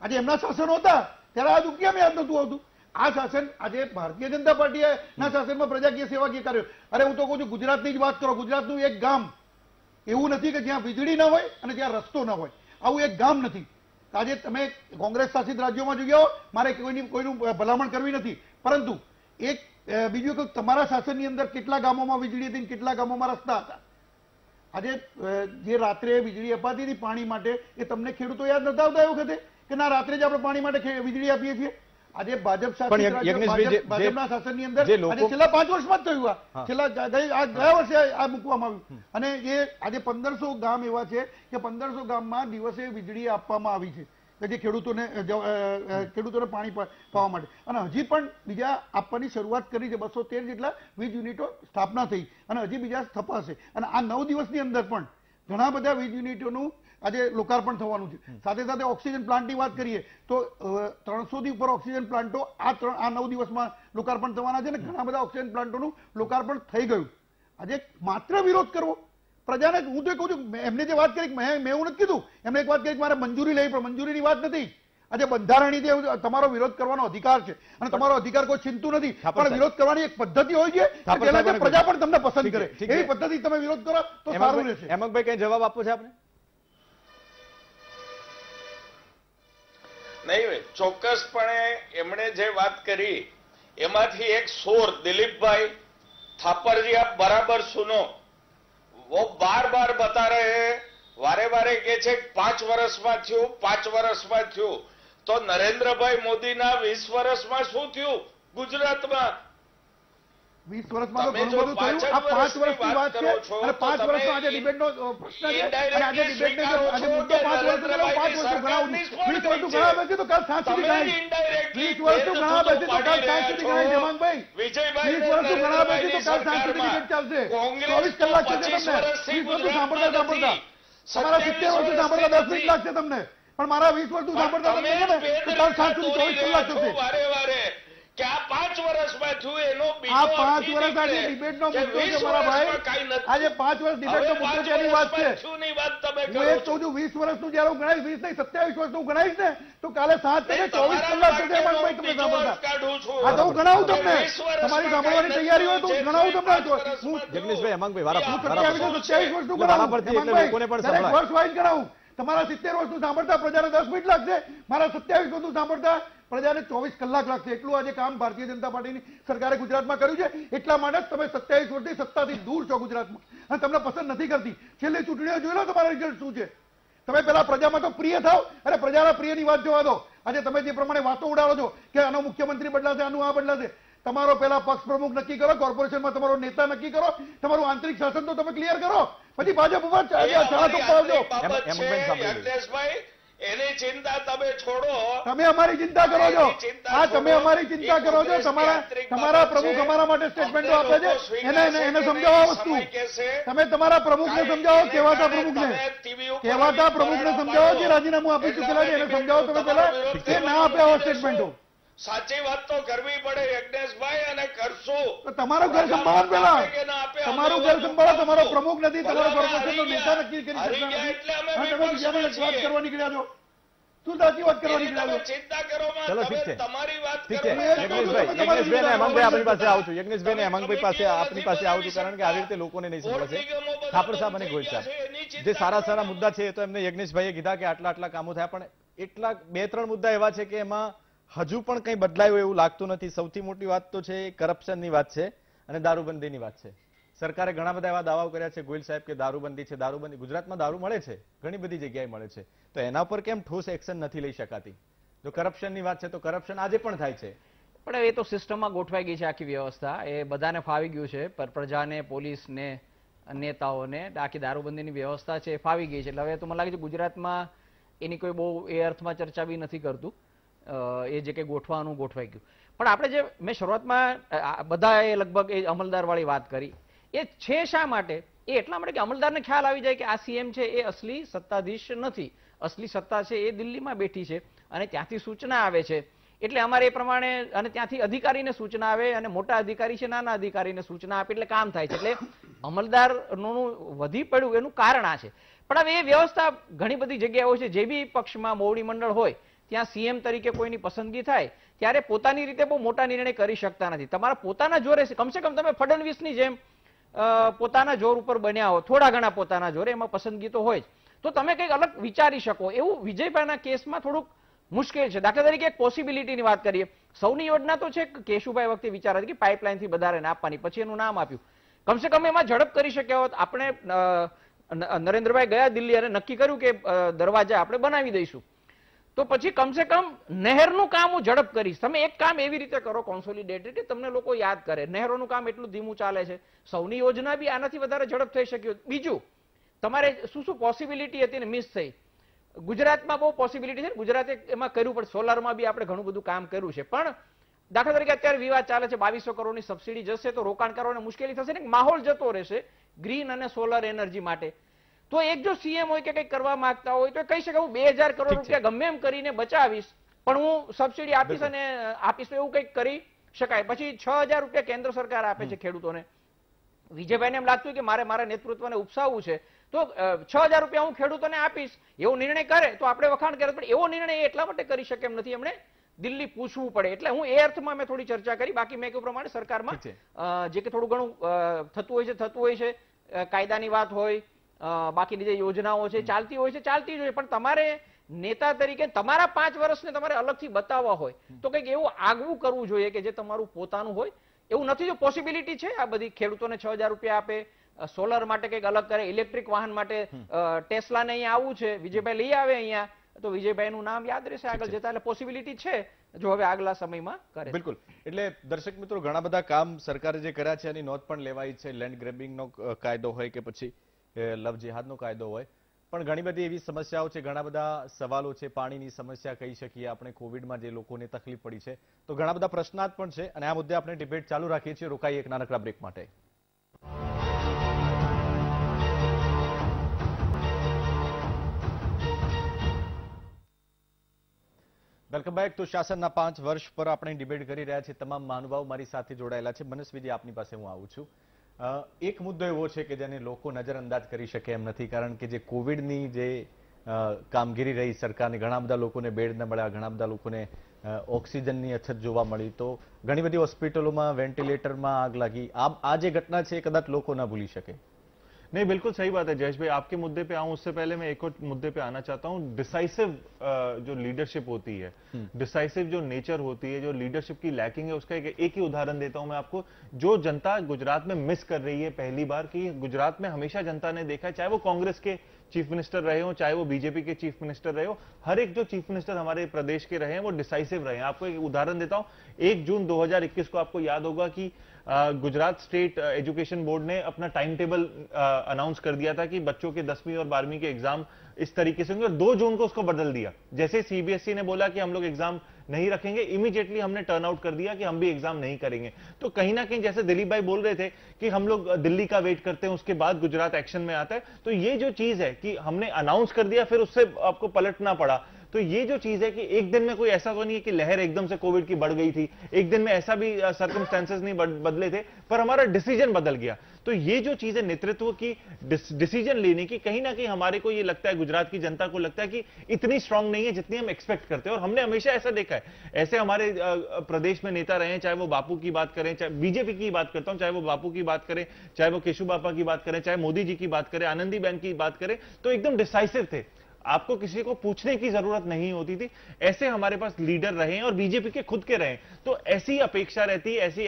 Speaker 2: આજે એમના શાસનો હતા ત્યારે આ બધું કેમ યાદ નતું આવતું? આ શાસન આજે ભારતીય જનતા પાર્ટીના શાસનમાં પ્રજાકીય સેવાકીય કાર્યો, અરે હું તો કહું છું ગુજરાતની જ વાત કરો, ગુજરાતનું એક ગામ એવું નથી કે જ્યાં વીજળી ના હોય અને જ્યાં રસ્તો ના હોય, આવું એક ગામ નથી. આજે તમે કોંગ્રેસ શાસિત રાજ્યોમાં જોઈ આવો, મારે કોઈનું ભલામણ કરવી નથી, પરંતુ એક બીજું કે તમારા શાસનની અંદર કેટલા ગામોમાં વીજળી હતી, કેટલા ગામોમાં રસ્તા હતા. આજે જે રાત્રે વીજળી અપાતી હતી પાણી માટે, એ તમને ખેડૂતો યાદ નતા આવતા એ વખતે કે ના રાત્રે જ આપણે પાણી માટે વીજળી આપીએ છીએ? આજે ભાજપ ભાજપના શાસનની અંદર છેલ્લા 5 વર્ષમાં જ થયું, છેલ્લા ગયા વર્ષે આ મૂકવામાં આવ્યું. અને એ આજે 1500 ગામ એવા છે કે 1500 ગામમાં દિવસે વીજળી આપવામાં આવી છે કે જે ખેડૂતોને પાણી પાવા માટે, અને હજી પણ બીજા આપવાની શરૂઆત કરી છે. 213 જેટલા વીજ યુનિટો સ્થાપના થઈ અને હજી બીજા સ્થપાશે, અને આ 9 દિવસની અંદર પણ ઘણા બધા વીજ યુનિટોનું આજે લોકાર્પણ થવાનું છે. સાથે સાથે ઓક્સિજન પ્લાન્ટની વાત કરીએ તો 300 થી ઉપર ઓક્સિજન પ્લાન્ટો આ 9 દિવસમાં લોકાર્પણ થવાના છે, અને ઘણા બધા ઓક્સિજન પ્લાન્ટોનું લોકાર્પણ થઈ ગયું. આજે માત્ર વિરોધ કરવો પ્રજાને, હું તો કહું છું એમને જે વાત કરી, મેં એવું નથી કીધું, એમને એક વાત કરી મારે મંજૂરી લેવી, પણ મંજૂરીની વાત નથી. આજે બંધારણીય તમારો વિરોધ કરવાનો અધિકાર છે અને તમારો અધિકાર કોઈ છીનતું નથી, પણ વિરોધ કરવાની એક પદ્ધતિ હોય છે જેનાથી પ્રજા પણ તમને પસંદ કરે, એવી પદ્ધતિ તમે વિરોધ કરો તો સારું રહેશે.
Speaker 1: હેમંતભાઈ કઈ જવાબ આપવો છે આપને?
Speaker 3: નહીં, ચોક્કસપણે એમણે જે વાત કરી એમાંથી એક સોર દિલીપભાઈ થાપરજી, આપ બરાબર સુનો, वो बार बार बता रहे हैं, वारे वारे के छे 5 વર્ષમાં થયું, 5 વર્ષમાં થયું. તો નરેન્દ્રભાઈ મોદીના 20 વર્ષમાં શું થયું ગુજરાતમાં?
Speaker 2: 20 વર્ષમાં તો ઘણું બધું થયું. આ 5 વર્ષની વાત છે અને 5 વર્ષમાં આજે ડિબેટનો પ્રશ્ન છે, અને આજે ડિબેટને આજે મુદ્દો 5 વર્ષ એટલે 5 વર્ષ ગણાવું. 20 વર્ષ ગણાવ બેસી તો કાલ 7 સુધી ગણાય. 20 વર્ષ ગણાવ બેસી તો કાલ 7 સુધી ગણાય. હેમંતભાઈ 20 વર્ષ ગણાવ બેસી તો કાલ 7 સુધી ડિબેટ ચાલશે. 24 કલાક છે તમને 20 વર્ષ સાંભળતા તમારા 70 વર્ષ સાંભળતા 10 મિનિટ લાગશે તમને, પણ મારા 20 વર્ષ સાંભળતા તમને તો કાલ 7 સુધી 24 કલાક થશે.
Speaker 3: વારે વારે કે આ 5 વર્ષમાં થયું એનો
Speaker 2: આ 5 વર્ષ આજે ડિબેટનો મુદ્દો છે મારા ભાઈ. આજે 5 વર્ષ ડિબેટનો મુદ્દો છે, એની વાત છે. હું એ કહું છું 20 વર્ષનું જયારે હું ગણાવીશ, 20 નહીં 27 વર્ષનું ગણાવીશ ને તો કાલે 7 থেকে 24 કલાક સુધી હેમંતભાઈ તમને સાંભળતા. હા તો હું ગણાવું તમને, તમારી સાંભળવાની તૈયારી હોય તો હું ગણાવું તમને. હું
Speaker 1: જગદીશભાઈ હેમંતભાઈ વારા
Speaker 2: 27 વર્ષનું ગણાવું હેમંતભાઈ, વર્ષ વાઇઝ ગણાવું. તમારા 70 વર્ષનું સાંભળતા પ્રજાને 10 મિનિટ લાગશે, મારા 27 વર્ષનું સાંભળતા પ્રજાને 24 કલાક લાગશે. એટલું આજે કામ ભારતીય જનતા પાર્ટીની સરકારે ગુજરાતમાં કર્યું છે. એટલા માટે જ તમે 27 વર્ષથી સત્તાથી દૂર છો ગુજરાતમાં, અને તમને પસંદ નથી કરતી. છેલ્લી ચૂંટણીઓ જોઈ લો તમારા રિઝલ્ટ શું છે. તમે પેલા પ્રજામાં તો પ્રિય થાવ, અને પ્રજાના પ્રિયની વાત જોવા દો. આજે તમે જે પ્રમાણે વાતો ઉડાડો છો કે આનો મુખ્યમંત્રી બદલાશે, આનું આ બદલાશે, તમારો પહેલા પક્ષ પ્રમુખ નક્કી કરો, કોર્પોરેશનમાં તમારો નેતા નક્કી કરો, તમારું આંતરિક શાસન તો તમે ક્લિયર કરો, પછી ભાજપ ઉપર
Speaker 3: એની ચિંતા તમે છોડો.
Speaker 2: તમે અમારી ચિંતા કરો છો. હા, તમે અમારી ચિંતા કરો છો. તમારા પ્રમુખ અમારા માટે સ્ટેટમેન્ટો આપે છે, એને સમજાવો વસ્તુ. તમે તમારા પ્રમુખને સમજાવો, કહેવાતા પ્રમુખને સમજાવો કે રાજીનામું આપી ચૂકેલા છે એને સમજાવો તમે પેલા, એ ના આપે આવા સ્ટેટમેન્ટો.
Speaker 3: સાચી વાત તો કરવી પડે યજ્ઞેશભાઈ, અને કરશું.
Speaker 2: તમારું ઘર સંભાળો, પેલા તમારું ઘર સંભાળો. તમારો પ્રમુખ નથી, તમારો કોર્પોરેશનનો નેતા નક્કી કરી શકતા નથી. તમે બીજાને વાત કરવા નીકળ્યા છો. શું સાચી વાત કરવા નીકળ્યા છો?
Speaker 3: ચિંતા કરો
Speaker 1: ચલો ઠીક છે,
Speaker 3: તમારી વાત
Speaker 1: ઠીક છે. યજ્ઞેશભાઈ હેમંતભાઈ આપણી પાસે આવું છું. યજ્ઞેશભાઈ હેમંતભાઈ પાસે આપની પાસે આવું છું, કારણ કે આવી રીતે લોકોને નહીં સમજે છે. ઠાકર સાહેબ અને ગોહિલ સાહેબ જે સારા સારા મુદ્દા છે, તો એમને યજ્ઞેશભાઈએ કીધા કે આટલા કામો થયા, પણ એટલા 2-3 મુદ્દા એવા છે કે એમાં હજુ પણ કંઈ બદલાયું એવું લાગતું નથી. સૌથી મોટી વાત તો છે કરપ્શનની વાત છે અને દારૂબંધીની વાત છે. સરકારે ઘણા બધા એવા દાવાઓ કર્યા છે ગોહિલ સાહેબ કે દારૂબંધી છે, દારૂબંધી. ગુજરાતમાં દારૂ મળે છે, ઘણી બધી જગ્યાએ મળે છે, તો એના પર કેમ ઠોસ એક્શન નથી લઈ શકાતી? જો કરપ્શનની વાત છે તો કરપ્શન આજે પણ થાય છે,
Speaker 4: પણ એ તો સિસ્ટમમાં ગોઠવાઈ ગઈ છે આખી વ્યવસ્થા. એ બધાને ફાવી ગયું છે, પર પ્રજાને, પોલીસને, નેતાઓને આખી દારૂબંધીની વ્યવસ્થા છે એ ફાવી ગઈ છે. એટલે હવે તો મને લાગે છે ગુજરાતમાં એની કોઈ બહુ એ અર્થમાં ચર્ચા બી નથી કરતું. એ જે કે ગોઠવાનું ગોઠવાઈ ગયું. પણ આપણે જે મેં શરૂઆતમાં બધાએ લગભગ એ અમલદાર વાળી વાત કરી, એ છે શા માટે? એ એટલા માટે કે અમલદારને ખ્યાલ આવી જાય કે આ સીએમ છે એ અસલી સત્તાધીશ નથી. અસલી સત્તા છે એ દિલ્હીમાં બેઠી છે અને ત્યાંથી સૂચના આવે છે. એટલે અમારે એ પ્રમાણે, અને ત્યાંથી અધિકારીને સૂચના આવે, અને મોટા અધિકારી છે નાના અધિકારીને સૂચના આપે, એટલે કામ થાય છે. એટલે અમલદારનું વધી પડ્યું એનું કારણ આ છે. પણ હવે એ વ્યવસ્થા ઘણી બધી જગ્યાએ હોય છે. જે બી પક્ષમાં મોવડી મંડળ હોય ત્યાં સીએમ તરીકે કોઈની પસંદગી થાય ત્યારે પોતાની રીતે બહુ મોટા નિર્ણય કરી શકતા નથી. તમારા પોતાના જોરે, કમસે કમ તમે ફડણવીસની જેમ પોતાના જોર ઉપર બન્યા હો, થોડા ઘણા પોતાના જોરે, એમાં પસંદગી તો હોય જ, તો તમે કંઈક અલગ વિચારી શકો. એવું વિજયભાઈના કેસમાં થોડુંક મુશ્કેલ છે. દાખલા તરીકે એક પોસિબિલિટીની વાત કરીએ, સૌની યોજના તો છે, કેશુભાઈ વખતે વિચાર હતી કે પાઇપલાઇનથી બધાને આપવાની, પછી એનું નામ આપ્યું. કમસે કમ એમાં ઝડપ કરી શક્યા હોત. આપણે નરેન્દ્રભાઈ ગયા દિલ્હી અને નક્કી કર્યું કે દરવાજા આપણે બનાવી દઈશું, તો પછી કમસે કમ નહેરનું કામ હું ઝડપ કરીશ. તમે એક કામ એવી રીતે કરો કોન્સોલિડેટેડ કે તમને લોકો યાદ કરે. નહેરોનું કામ એટલું ધીમું ચાલે છે, સૌની યોજના બી આનાથી વધારે ઝડપ થઈ શક્યું. બીજું, તમારે શું પોસિબિલિટી હતી ને મિસ થઈ. ગુજરાતમાં બહુ પોસિબિલિટી છે, ગુજરાતે એમાં કર્યું, પણ સોલારમાં બી આપણે ઘણું બધું કામ કર્યું છે. પણ દાખલા તરીકે અત્યારે વિવાદ ચાલે છે, 2200 કરોડની સબસિડી જશે તો રોકાણકારોને મુશ્કેલી થશે ને, માહોલ જતો રહેશે ગ્રીન અને સોલર એનર્જી માટે. તો એક જો સીએમ હોય કે કંઈક કરવા માંગતા હોય તો કહી શકે હું 2000 કરોડ રૂપિયા ગમે એમ કરીને બચાવીશ, પણ હું સબસિડી આપીશ અને આપીશ, તો એવું કંઈક કરી શકાય. પછી 6000 રૂપિયા કેન્દ્ર સરકાર આપે છે ખેડૂતોને. વિજયભાઈને એમ લાગતું કે મારા નેતૃત્વને ઉપસાવવું છે, તો 6000 રૂપિયા હું ખેડૂતોને આપીશ, એવો નિર્ણય કરે તો આપણે વખાણ કરે. પણ એવો નિર્ણય એટલા માટે કરી શકે એમ નથી, એમણે દિલ્હી પૂછવું પડે. એટલે હું એ અર્થમાં મેં થોડી ચર્ચા કરી. બાકી મેં કહ્યું પ્રમાણે સરકારમાં જે કે થોડું ઘણું થતું હોય છે, કાયદાની વાત હોય, બાકીની જે યોજનાઓ છે ચાલતી હોય છે, ચાલતી જ હોય. પણ તમારે નેતા તરીકે તમારા 5 વર્ષને તમારે અલગથી બતાવવા હોય તો કંઈક એવું આગવું કરવું જોઈએ કે જે તમારું પોતાનું હોય. એવું નથી. જો પોસિબિલિટી છે આ બધી, ખેડૂતોને 6000 રૂપિયા આપે, સોલર માટે કંઈક અલગ કરે, ઇલેક્ટ્રિક વાહન માટે ટેસ્લાને અહીંયા આવવું છે, વિજયભાઈ લઈ આવે અહીંયા, તો વિજયભાઈનું નામ યાદ રહેશે આગળ જતા. એટલે પોસિબિલિટી છે જો હવે આગલા સમયમાં કરે.
Speaker 1: બિલકુલ. એટલે દર્શક મિત્રો, ઘણા બધા કામ સરકારે જે કર્યા છે એની નોંધ પણ લેવાય છે. લેન્ડ ગ્રેબિંગનો કાયદો હોય કે પછી લવ જિહાદનો કાયદો હોય, પણ ઘણી બધી એવી સમસ્યાઓ છે, ઘણા બધા સવાલો છે. પાણીની સમસ્યા કહી શકીએ આપણે, કોવિડમાં જે લોકોને તકલીફ પડી છે, તો ઘણા બધા પ્રશ્નાર્થ પણ છે. અને આ મુદ્દે આપણે ડિબેટ ચાલુ રાખીએ છીએ. રોકાઈએ એક નાનકડા બ્રેક માટે. Welcome back. તો શાસનના 5 વર્ષ પર આપણે ડિબેટ કરી રહ્યા છીએ. તમામ મહાનુભાવો મારી સાથે જોડાયેલા છે. મનસ્વીજી, આપની પાસે હું આવું છું. એક મુદ્દો એવો છે કે જેને લોકો નજરઅંદાજ કરી શકે એમ નથી, કારણ કે જે કોવિડની જે કામગીરી રહી સરકારની, ઘણા બધા લોકોને બેડ ન મળ્યા, ઘણા બધા લોકોને ઓક્સિજનની અછત જોવા મળી, તો ઘણી બધી હોસ્પિટલોમાં વેન્ટિલેટરમાં આગ લાગી. આ જે ઘટના છે એ કદાચ લોકો ન ભૂલી શકે.
Speaker 6: नहीं, बिल्कुल सही बात है जयेश भाई. आपके मुद्दे पे आऊं उससे पहले मैं एक और मुद्दे पे आना चाहता हूं. डिसाइसिव जो लीडरशिप होती है, डिसाइसिव जो नेचर होती है, जो लीडरशिप की लैकिंग है, उसका एक ही उदाहरण देता हूं मैं आपको. जो जनता गुजरात में मिस कर रही है पहली बार, कि गुजरात में हमेशा जनता ने देखा है, चाहे वो कांग्रेस के चीफ मिनिस्टर रहे हो, चाहे वो बीजेपी के चीफ मिनिस्टर रहे हो, हर एक जो चीफ मिनिस्टर हमारे प्रदेश के रहे हैं वो डिसाइसिव रहे हैं। आपको एक उदाहरण देता हूं, 1 जून 2021 को आपको याद होगा कि गुजरात स्टेट एजुकेशन बोर्ड ने अपना टाइम टेबल अनाउंस कर दिया था कि बच्चों के 10वीं और 12वीं के एग्जाम इस तरीके से होंगे, और 2 जून को उसको बदल दिया। जैसे सीबीएसई ने बोला कि हम लोग एग्जाम नहीं रखेंगे, इमीडिएटली हमने टर्न आउट कर दिया कि हम भी एग्जाम नहीं करेंगे। तो कहीं ना कहीं जैसे दिलीप भाई बोल रहे थे कि हम लोग दिल्ली का वेट करते हैं, उसके बाद गुजरात एक्शन में आता है, तो ये जो चीज है कि हमने अनाउंस कर दिया फिर उससे आपको पलटना पड़ा, तो ये जो चीज है कि एक दिन में कोई ऐसा तो नहीं है कि लहर एकदम से कोविड की बढ़ गई थी, एक दिन में ऐसा भी सर्कमस्टेंसेस नहीं बदले थे, पर हमारा डिसीजन बदल गया। तो ये जो चीज है नेतृत्व की, डिसीजन लेने की, कहीं ना कहीं हमारे को ये लगता है, गुजरात की जनता को लगता है कि इतनी स्ट्रांग नहीं है जितनी हम एक्सपेक्ट करते हैं। और हमने हमेशा ऐसा देखा है, ऐसे हमारे प्रदेश में नेता रहे हैं, चाहे वो बापू की बात करें, चाहे बीजेपी की बात करता हूं, चाहे वो बापू की बात करें, चाहे वो केशु बापा की बात करें, चाहे मोदी जी की बात करें, आनंदीबेन की बात करें, तो एकदम डिसाइसिव थे, आपको किसी को पूछने की जरूरत नहीं होती थी। ऐसे हमारे पास लीडर रहे हैं और बीजेपी के खुद के रहे, तो ऐसी अपेक्षा रहती है, ऐसी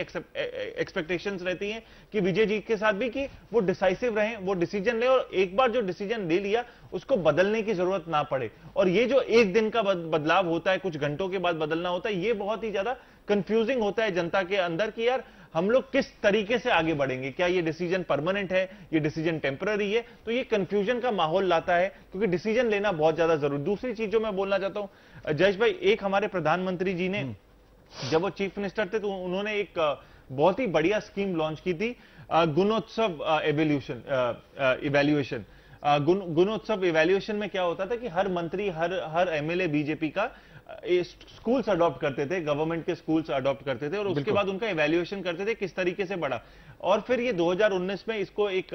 Speaker 6: एक्सपेक्टेशंस रहती हैं कि विजय जी के साथ भी कि वो डिसाइसिव रहें, वो डिसीजन ले, और एक बार जो डिसीजन ले लिया उसको बदलने की जरूरत ना पड़े। और ये जो एक दिन का बदलाव होता है, कुछ घंटों के बाद बदलना होता है, ये बहुत ही ज्यादा कंफ्यूजिंग होता है जनता के अंदर कि यार हम लोग किस तरीके से आगे बढ़ेंगे, क्या ये डिसीजन परमानेंट है, ये डिसीजन टेम्पररी है, तो ये कंफ्यूजन का माहौल लाता है, क्योंकि डिसीजन लेना बहुत ज्यादा जरूरी। दूसरी चीज जो मैं बोलना चाहता हूं जयेश भाई, एक हमारे प्रधानमंत्री जी ने जब वो चीफ मिनिस्टर थे तो उन्होंने एक बहुत ही बढ़िया स्कीम लॉन्च की थी, गुणोत्सव इवैल्यूएशन। गुणोत्सव इवैल्यूएशन में क्या होता था कि हर मंत्री, हर एमएलए बीजेपी का स्कूल्स अडॉप्ट करते थे, गवर्नमेंट के स्कूल्स अडॉप्ट करते थे, और उसके बाद उनका इवैल्यूएशन करते थे किस तरीके से बढ़ा। और फिर ये 2019 में इसको एक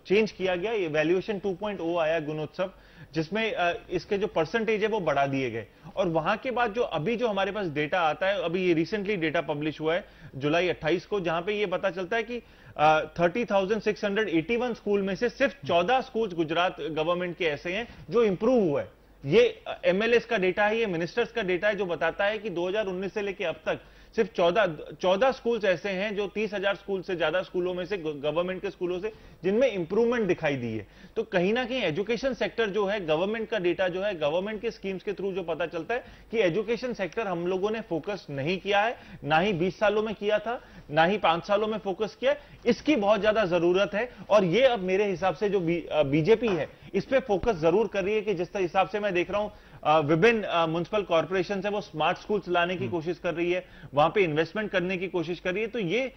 Speaker 6: चेंज किया गया, इवैल्यूएशन 2.0 आया गुणोत्सव, जिसमें इसके जो परसेंटेज है वो बढ़ा दिए गए। और वहां के बाद जो अभी जो हमारे पास डेटा आता है, अभी ये रिसेंटली डेटा पब्लिश हुआ है जुलाई 28 को, जहां पे ये पता चलता है कि 30,681 स्कूल में से सिर्फ 14 स्कूल गुजरात गवर्नमेंट के ऐसे हैं जो इंप्रूव हुआ है। ये एमएलएस का डेटा है, ये मिनिस्टर्स का डेटा है, जो बताता है कि 2019 से लेकर अब तक सिर्फ 14 स्कूल्स ऐसे हैं जो 30,000 स्कूल से ज्यादा स्कूलों में से, गवर्नमेंट के स्कूलों से, जिनमें इंप्रूवमेंट दिखाई दी है। तो कहीं ना कहीं एजुकेशन सेक्टर जो है, गवर्नमेंट का डेटा जो है, गवर्नमेंट के स्कीम्स के थ्रू जो पता चलता है कि एजुकेशन सेक्टर हम लोगों ने फोकस नहीं किया है, ना ही 20 सालों में किया था, ना ही 5 सालों में फोकस किया, इसकी बहुत ज्यादा जरूरत है। और ये अब मेरे हिसाब से जो बीजेपी है इस पे फोकस जरूर कर रही है कि जिस हिसाब से मैं देख रहा हूं विभिन्न म्युनिसिपल कॉर्पोरेशन है वो स्मार्ट स्कूल्स लाने की कोशिश कर रही है, वहां पे इन्वेस्टमेंट करने की कोशिश कर रही है। तो ये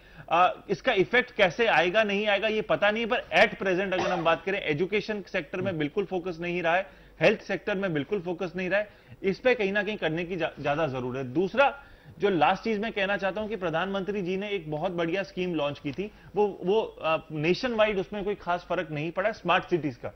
Speaker 6: इसका इफेक्ट कैसे आएगा नहीं आएगा ये पता नहीं, पर एट प्रेजेंट अगर हम बात करें, एजुकेशन सेक्टर में बिल्कुल फोकस नहीं रहा है, हेल्थ सेक्टर में बिल्कुल फोकस नहीं रहा है, इस पे कहीं ना कहीं करने की ज्यादा जरूरत है। दूसरा जो लास्ट चीज मैं कहना चाहता हूं कि प्रधानमंत्री जी ने एक बहुत बढ़िया स्कीम लॉन्च की थी, वो नेशन वाइड उसमें कोई खास फर्क नहीं पड़ा, स्मार्ट सिटीज का।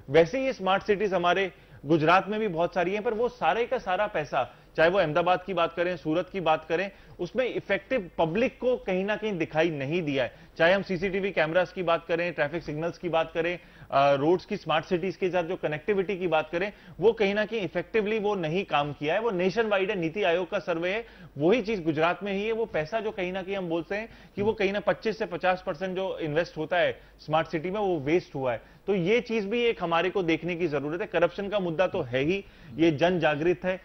Speaker 6: वैसे ये स्मार्ट सिटीज हमारे गुजरात में भी बहुत सारी हैं, पर वो सारे का सारा पैसा, चाहे वो अहमदाबाद की बात करें, सूरत की बात करें, उसमें इफेक्टिव पब्लिक को कहीं ना कहीं दिखाई नहीं दिया है। चाहे हम सीसीटीवी कैमरास की बात करें, ट्रैफिक सिग्नल्स की बात करें, रोड्स की, स्मार्ट सिटीज के साथ जो कनेक्टिविटी की बात करें, वो कहीं ना कहीं इफेक्टिवली वो नहीं काम किया है। वो नेशन वाइड है, नीति आयोग का सर्वे है, वही चीज गुजरात में ही है। वो पैसा जो कहीं ना कहीं हम बोलते हैं कि वो कहीं ना 25 से 50% जो इन्वेस्ट होता है स्मार्ट सिटी में, वो वेस्ट हुआ है। तो ये चीज भी एक हमारे को देखने की जरूरत है। करप्शन का मुद्दा तो है ही, ये जन जागृत है।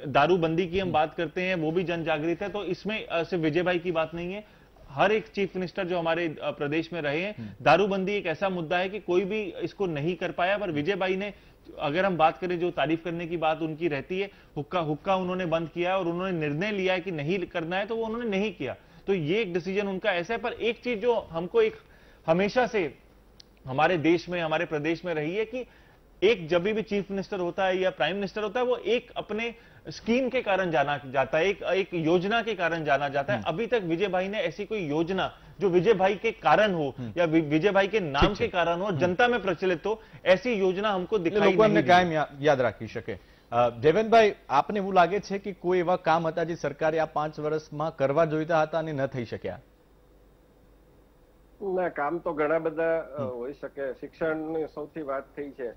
Speaker 6: दारूबंदी की हम बात करते हैं, वो भी जन जागृत है। तो इसमें सिर्फ विजय भाई की बात नहीं है, हर एक चीफ मिनिस्टर जो हमारे प्रदेश में रहे हैं, दारूबंदी एक ऐसा मुद्दा है कि कोई भी इसको नहीं कर पाया। पर विजय भाई ने, अगर हम बात करें, जो तारीफ करने की बात उनकी रहती है, हुक्का उन्होंने बंद किया और उन्होंने निर्णय लिया है कि नहीं करना है, तो वो उन्होंने नहीं किया। तो ये एक डिसीजन उनका ऐसा है। पर एक चीज जो हमको एक हमेशा से हमारे देश में, हमारे प्रदेश में रही है कि एक जब भी चीफ मिनिस्टर होता है या प्राइम मिनिस्टर होता है, वो एक अपने स्कीम के कारण जाना जाता है, एक योजना के कारण जाना जाता है। अभी तक विजय भाई ने ऐसी कोई योजना जो विजय भाई के कारण हो या विजय भाई के नाम के कारण हो, जनता में प्रचलित हो, ऐसी योजना हमको दिखाई नहीं
Speaker 1: कायम याद રાખી શકે। દેવેનભાઈ, આપને એવું લાગે છે કે કોઈ એવા કામ હતા જે સરકારે આ 5 વર્ષમાં કરવા જોઈતા હતા અને ન થઈ શક્યા?
Speaker 5: ના, કામ તો ઘણા બધા હોઈ શકે। શિક્ષણની સૌથી વાત થઈ છે,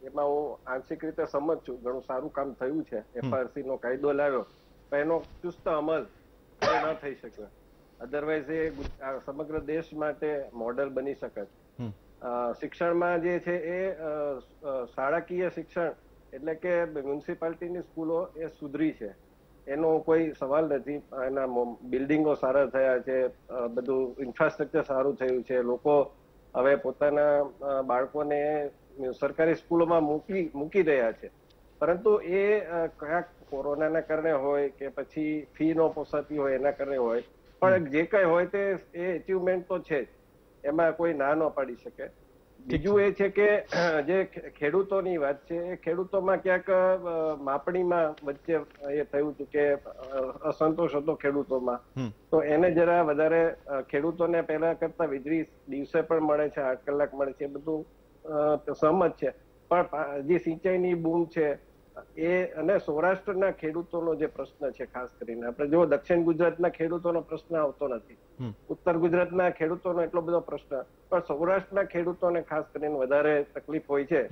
Speaker 5: એમાં હું આંશિક રીતે સમજ છું, ઘણું સારું કામ થયું છે। એફઆરસી નો કાયદો લાવ્યો, પણ એનો ચુસ્ત અમલ ન થઈ શક્યો। અધરવાઇઝ એ સમગ્ર દેશ માટે મોડેલ બની શકે। શિક્ષણમાં જે છે એ શાળાકીય શિક્ષણ એટલે કે મ્યુનિસિપાલિટીની સ્કૂલો એ સુધરી છે, એનો કોઈ સવાલ નથી. એના બિલ્ડિંગો સારા થયા છે, બધું ઇન્ફ્રાસ્ટ્રક્ચર સારું થયું છે, લોકો હવે પોતાના બાળકોને સરકારી સ્કૂલોમાં મૂકી રહ્યા છે. પરંતુ એ કયા કોરોનાના કારણે હોય કે પછી ફી ન પોસાતી હોય એના કારણે હોય, પણ જે કઈ હોય તે એ અચીવમેન્ટ તો છે જ, એમાં કોઈ ના ન પાડી શકે. બીજું એ છે કે જે ખેડૂતોની વાત છે, એ ખેડૂતોમાં ક્યાંક માપણીમાં વચ્ચે એ થયું હતું કે અસંતોષ હતો ખેડૂતોમાં, તો એને જરા વધારે ખેડૂતોને પહેલા કરતા વીજળી દિવસે પણ મળે છે, 8 કલાક મળે છે, એ બધું સહમત છે. પણ જે સિંચાઈની બૂમ છે એ અને સૌરાષ્ટ્રના ખેડૂતોનો જે પ્રશ્ન છે, ખાસ કરીને આપણે જો દક્ષિણ ગુજરાતના ખેડૂતોનો પ્રશ્ન આવતો નથી, ઉત્તર ગુજરાતના ખેડૂતોનો એટલો બધો પ્રશ્ન, પણ સૌરાષ્ટ્રના ખેડૂતોને ખાસ કરીને વધારે તકલીફ હોય છે.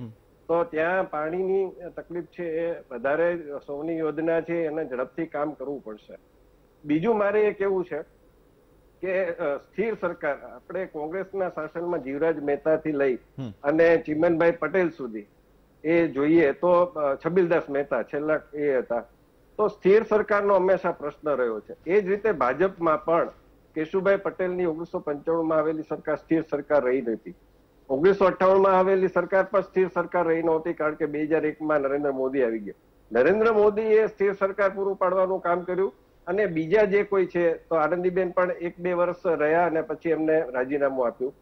Speaker 5: તો ત્યાં પાણીની તકલીફ છે એ વધારે, સૌની યોજના છે એને ઝડપથી કામ કરવું પડશે. બીજું મારે એ કેવું છે કે સ્થિર સરકાર, આપણે કોંગ્રેસના શાસનમાં જીવરાજ મહેતાથી લઈ અને ચિમનભાઈ પટેલ સુધી એ જોઈએ તો છબીલદાસ મહેતા છેલ્લા એ હતા, તો સ્થિર સરકારનો હંમેશા પ્રશ્ન રહ્યો છે. એ જ રીતે ભાજપમાં પણ કેશુભાઈ પટેલની 1995માં આવેલી સરકાર સ્થિર સરકાર રહી નથી, 1958માં આવેલી સરકાર પણ સ્થિર સરકાર રહી નહોતી, કારણ કે 2001માં નરેન્દ્ર મોદી આવી ગયા. નરેન્દ્ર મોદીએ સ્થિર સરકાર પૂરું પાડવાનું કામ કર્યું, અને બીજા જે કોઈ છે તો આનંદીબેન પણ 1-2 વર્ષ રહ્યા અને પછી એમને રાજીનામું આપ્યું.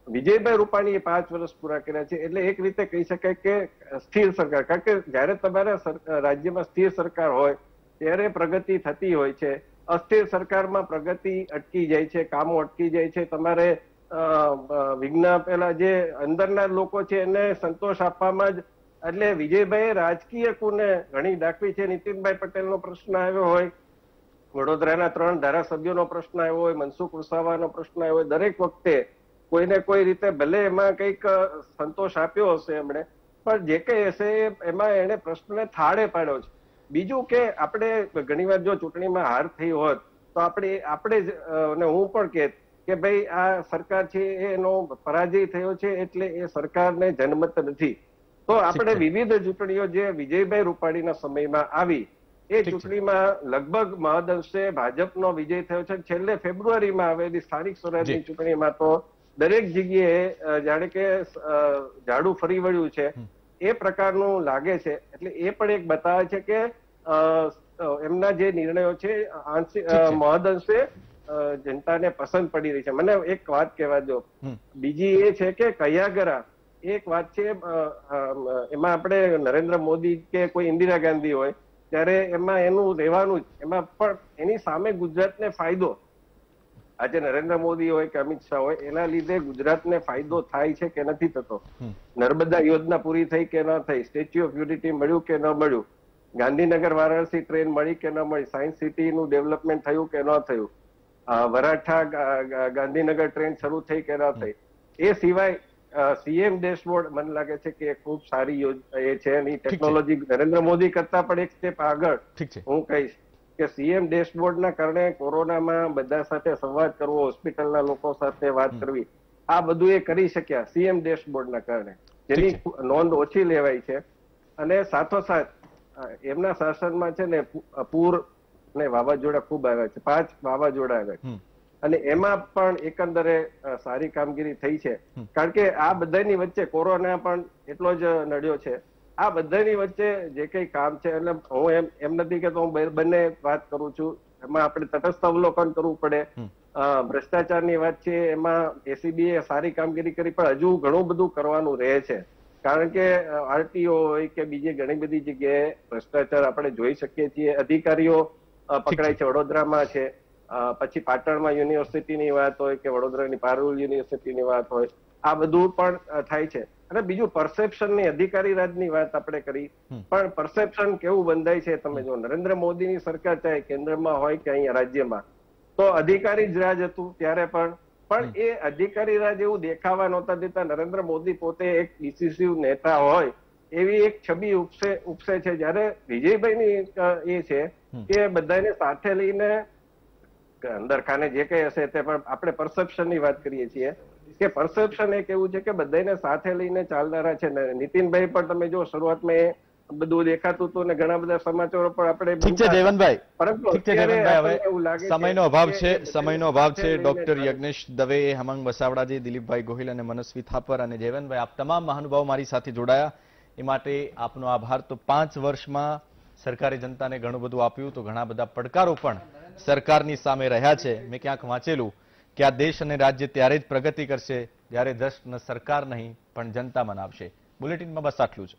Speaker 5: વિજયભાઈ રૂપાણીએ 5 વર્ષ પૂરા કર્યા છે. એટલે એક રીતે કહી શકાય કે સ્થિર સરકાર, કારણ કે જયારે તમારા રાજ્યમાં સ્થિર સરકાર હોય ત્યારે પ્રગતિ થતી હોય છે, અસ્થિર સરકારમાં પ્રગતિ અટકી જાય છે, કામો અટકી જાય છે. તમારે વિઘ્ન પેલા જે અંદરના લોકો છે એને સંતોષ આપવામાં જ, એટલે વિજયભાઈ રાજકીય કુને ઘણી દાખવી છે. નીતિનભાઈ પટેલનો પ્રશ્ન આવ્યો હોય, વડોદરાના 3 ધારાસભ્યોનો પ્રશ્ન આવ્યો હોય, મનસુખ વસાવાનો પ્રશ્ન આવ્યો હોય, દરેક વખતે કોઈને કોઈ રીતે ભલે એમાં કંઈક સંતોષ આપ્યો હશે એમણે, પણ જે કંઈ હશે એમાં એને પ્રશ્નને થાળે પાડ્યો છે. બીજું કે આપણે ઘણીવાર જો ચૂંટણીમાં હાર થઈ હોત તો આપણે જ, અને હું પણ કહેત કે ભાઈ આ સરકાર છે એનો પરાજય થયો છે એટલે એ સરકારને જનમત નથી. તો આપણે વિવિધ ચૂંટણીઓ જે વિજયભાઈ રૂપાણીના સમયમાં આવી એ ચૂંટણીમાં લગભગ મહદઅંશે ભાજપનો વિજય થયો છે. છેલ્લે ફેબ્રુઆરીમાં આવેલી સ્થાનિક સ્વરાજની ચૂંટણીમાં તો દરેક જગ્યાએ જાણે કે ઝાડુ ફરી વળ્યું છે એ પ્રકારનું લાગે છે. એટલે એ પણ એક બતાવે છે કે એમના જે નિર્ણયો છે મહદઅંશે જનતાને પસંદ પડી રહી છે. મને એક વાત કહેવા દો, બીજી એ છે કે કયાગરા એક વાત છે, એમાં આપણે નરેન્દ્ર મોદી કે કોઈ ઇન્દિરા ગાંધી હોય ત્યારે એમાં એનું રહેવાનું જ, એમાં પણ એની સામે ગુજરાતને ફાયદો, આજે નરેન્દ્ર મોદી હોય કે અમિત શાહ હોય એના લીધે ગુજરાતને ફાયદો થાય છે કે નથી થતો? નર્મદા યોજના પૂરી થઈ કે ન થઈ? સ્ટેચ્યુ ઓફ યુનિટી મળ્યું કે ન મળ્યું? ગાંધીનગર વારાણસી ટ્રેન મળી કે ન મળી? સાયન્સ સિટીનું ડેવલપમેન્ટ થયું કે ન થયું? વરાઠા ગાંધીનગર ટ્રેન શરૂ થઈ કે ન થઈ? એ સિવાય સીએમ ડેશબોર્ડ મને લાગે છે કે ખૂબ સારી એ છે, એની ટેકનોલોજી નરેન્દ્ર મોદી કરતા પણ એક સ્ટેપ આગળ હું કહીશ કે સીએમ ડેશબોર્ડના કારણે કોરોનામાં બધા સાથે સંવાદ કરવો, હોસ્પિટલના લોકો સાથે વાત કરવી, આ બધું એ કરી શક્યા સીએમ ડેશબોર્ડના કારણે, જેની નોંધ ઓછી લેવાય છે. અને સાથોસાથ એમના શાસનમાં છે ને પૂર ને વાવાઝોડા ખૂબ આવ્યા છે, 5 વાવાઝોડા આવ્યા છે, અને એમાં પણ એકંદરે સારી કામગીરી થઈ છે. કારણ કે આ બધાની વચ્ચે કોરોના પણ એટલો જ નડ્યો છે. આ બધાની વચ્ચે જે કઈ કામ છે, એટલે હું એમ નથી કે હું બંને વાત કરું છું, એમાં આપણે તટસ્થ અવલોકન કરવું પડે. ભ્રષ્ટાચારની વાત છે એમાં એસીબીએ સારી કામગીરી કરી, પણ હજુ ઘણું બધું કરવાનું રહે છે. કારણ કે આરટીઓ હોય કે બીજી ઘણી બધી જગ્યાએ ભ્રષ્ટાચાર આપણે જોઈ શકીએ છીએ. અધિકારીઓ પકડાય છે, વડોદરામાં છે, પછી પાટણમાં યુનિવર્સિટીની વાત હોય કે વડોદરાની પારુલ યુનિવર્સિટીની વાત હોય, આ બધું પણ થાય છે. અને બીજું પરસેપ્શનની, અધિકારી રાજની વાત આપણે કરી, પણ પરસેપ્શન કેવું બંધાય છે તમે જો, નરેન્દ્ર મોદીની સરકાર ચાહે કેન્દ્રમાં હોય કે અહીંયા રાજ્યમાં, તો અધિકારી જ રાજ હતું ત્યારે પણ એ અધિકારી રાજ એવું દેખાવા નહોતા દેતા. નરેન્દ્ર મોદી પોતે એક ડિસિસિવ નેતા હોય એવી એક છબી ઉપસે છે. જયારે વિજયભાઈની એ છે કે બધાને સાથે લઈને અંદર ખાને જે કઈ હશે તે, પણ આપણે પરસેપ્શનની વાત કરીએ છીએ કે પરસેપ્શન એક એવું છે કે બધાને સાથે લઈને ચાલનારા છે. નીતિનભાઈ પણ તમે જો શરૂઆતમાં બધું દેખાતું હતું ને ઘણા બધા સમાચારો પણ આપણે
Speaker 1: ઠીક છે દેવનભાઈ,
Speaker 5: પરંતુ
Speaker 1: ઠીક છે દેવનભાઈ, હવે સમયનો અભાવ છે. ડોક્ટર યજ્ઞેશ દવે, હેમાંગ વસાવડાજી, દિલીપભાઈ ગોહિલ અને મનસ્વી થાપર અને દેવનભાઈ, આપ તમામ મહાનુભાવો મારી સાથે જોડાયા એ માટે આપનો આભાર. તો 5 વર્ષમાં સરકારે જનતાને ઘણું બધું આપ્યું, તો ઘણા બધા પડકારો પણ સરકારની સામે રહ્યા છે. મેં ક્યાંક વાંચેલું કે આ દેશ અને રાજ્ય ત્યારે જ પ્રગતિ કરશે જ્યારે જશ્ન સરકાર નહીં પણ જનતા મનાવશે. બુલેટિનમાં બસ આટલું જ.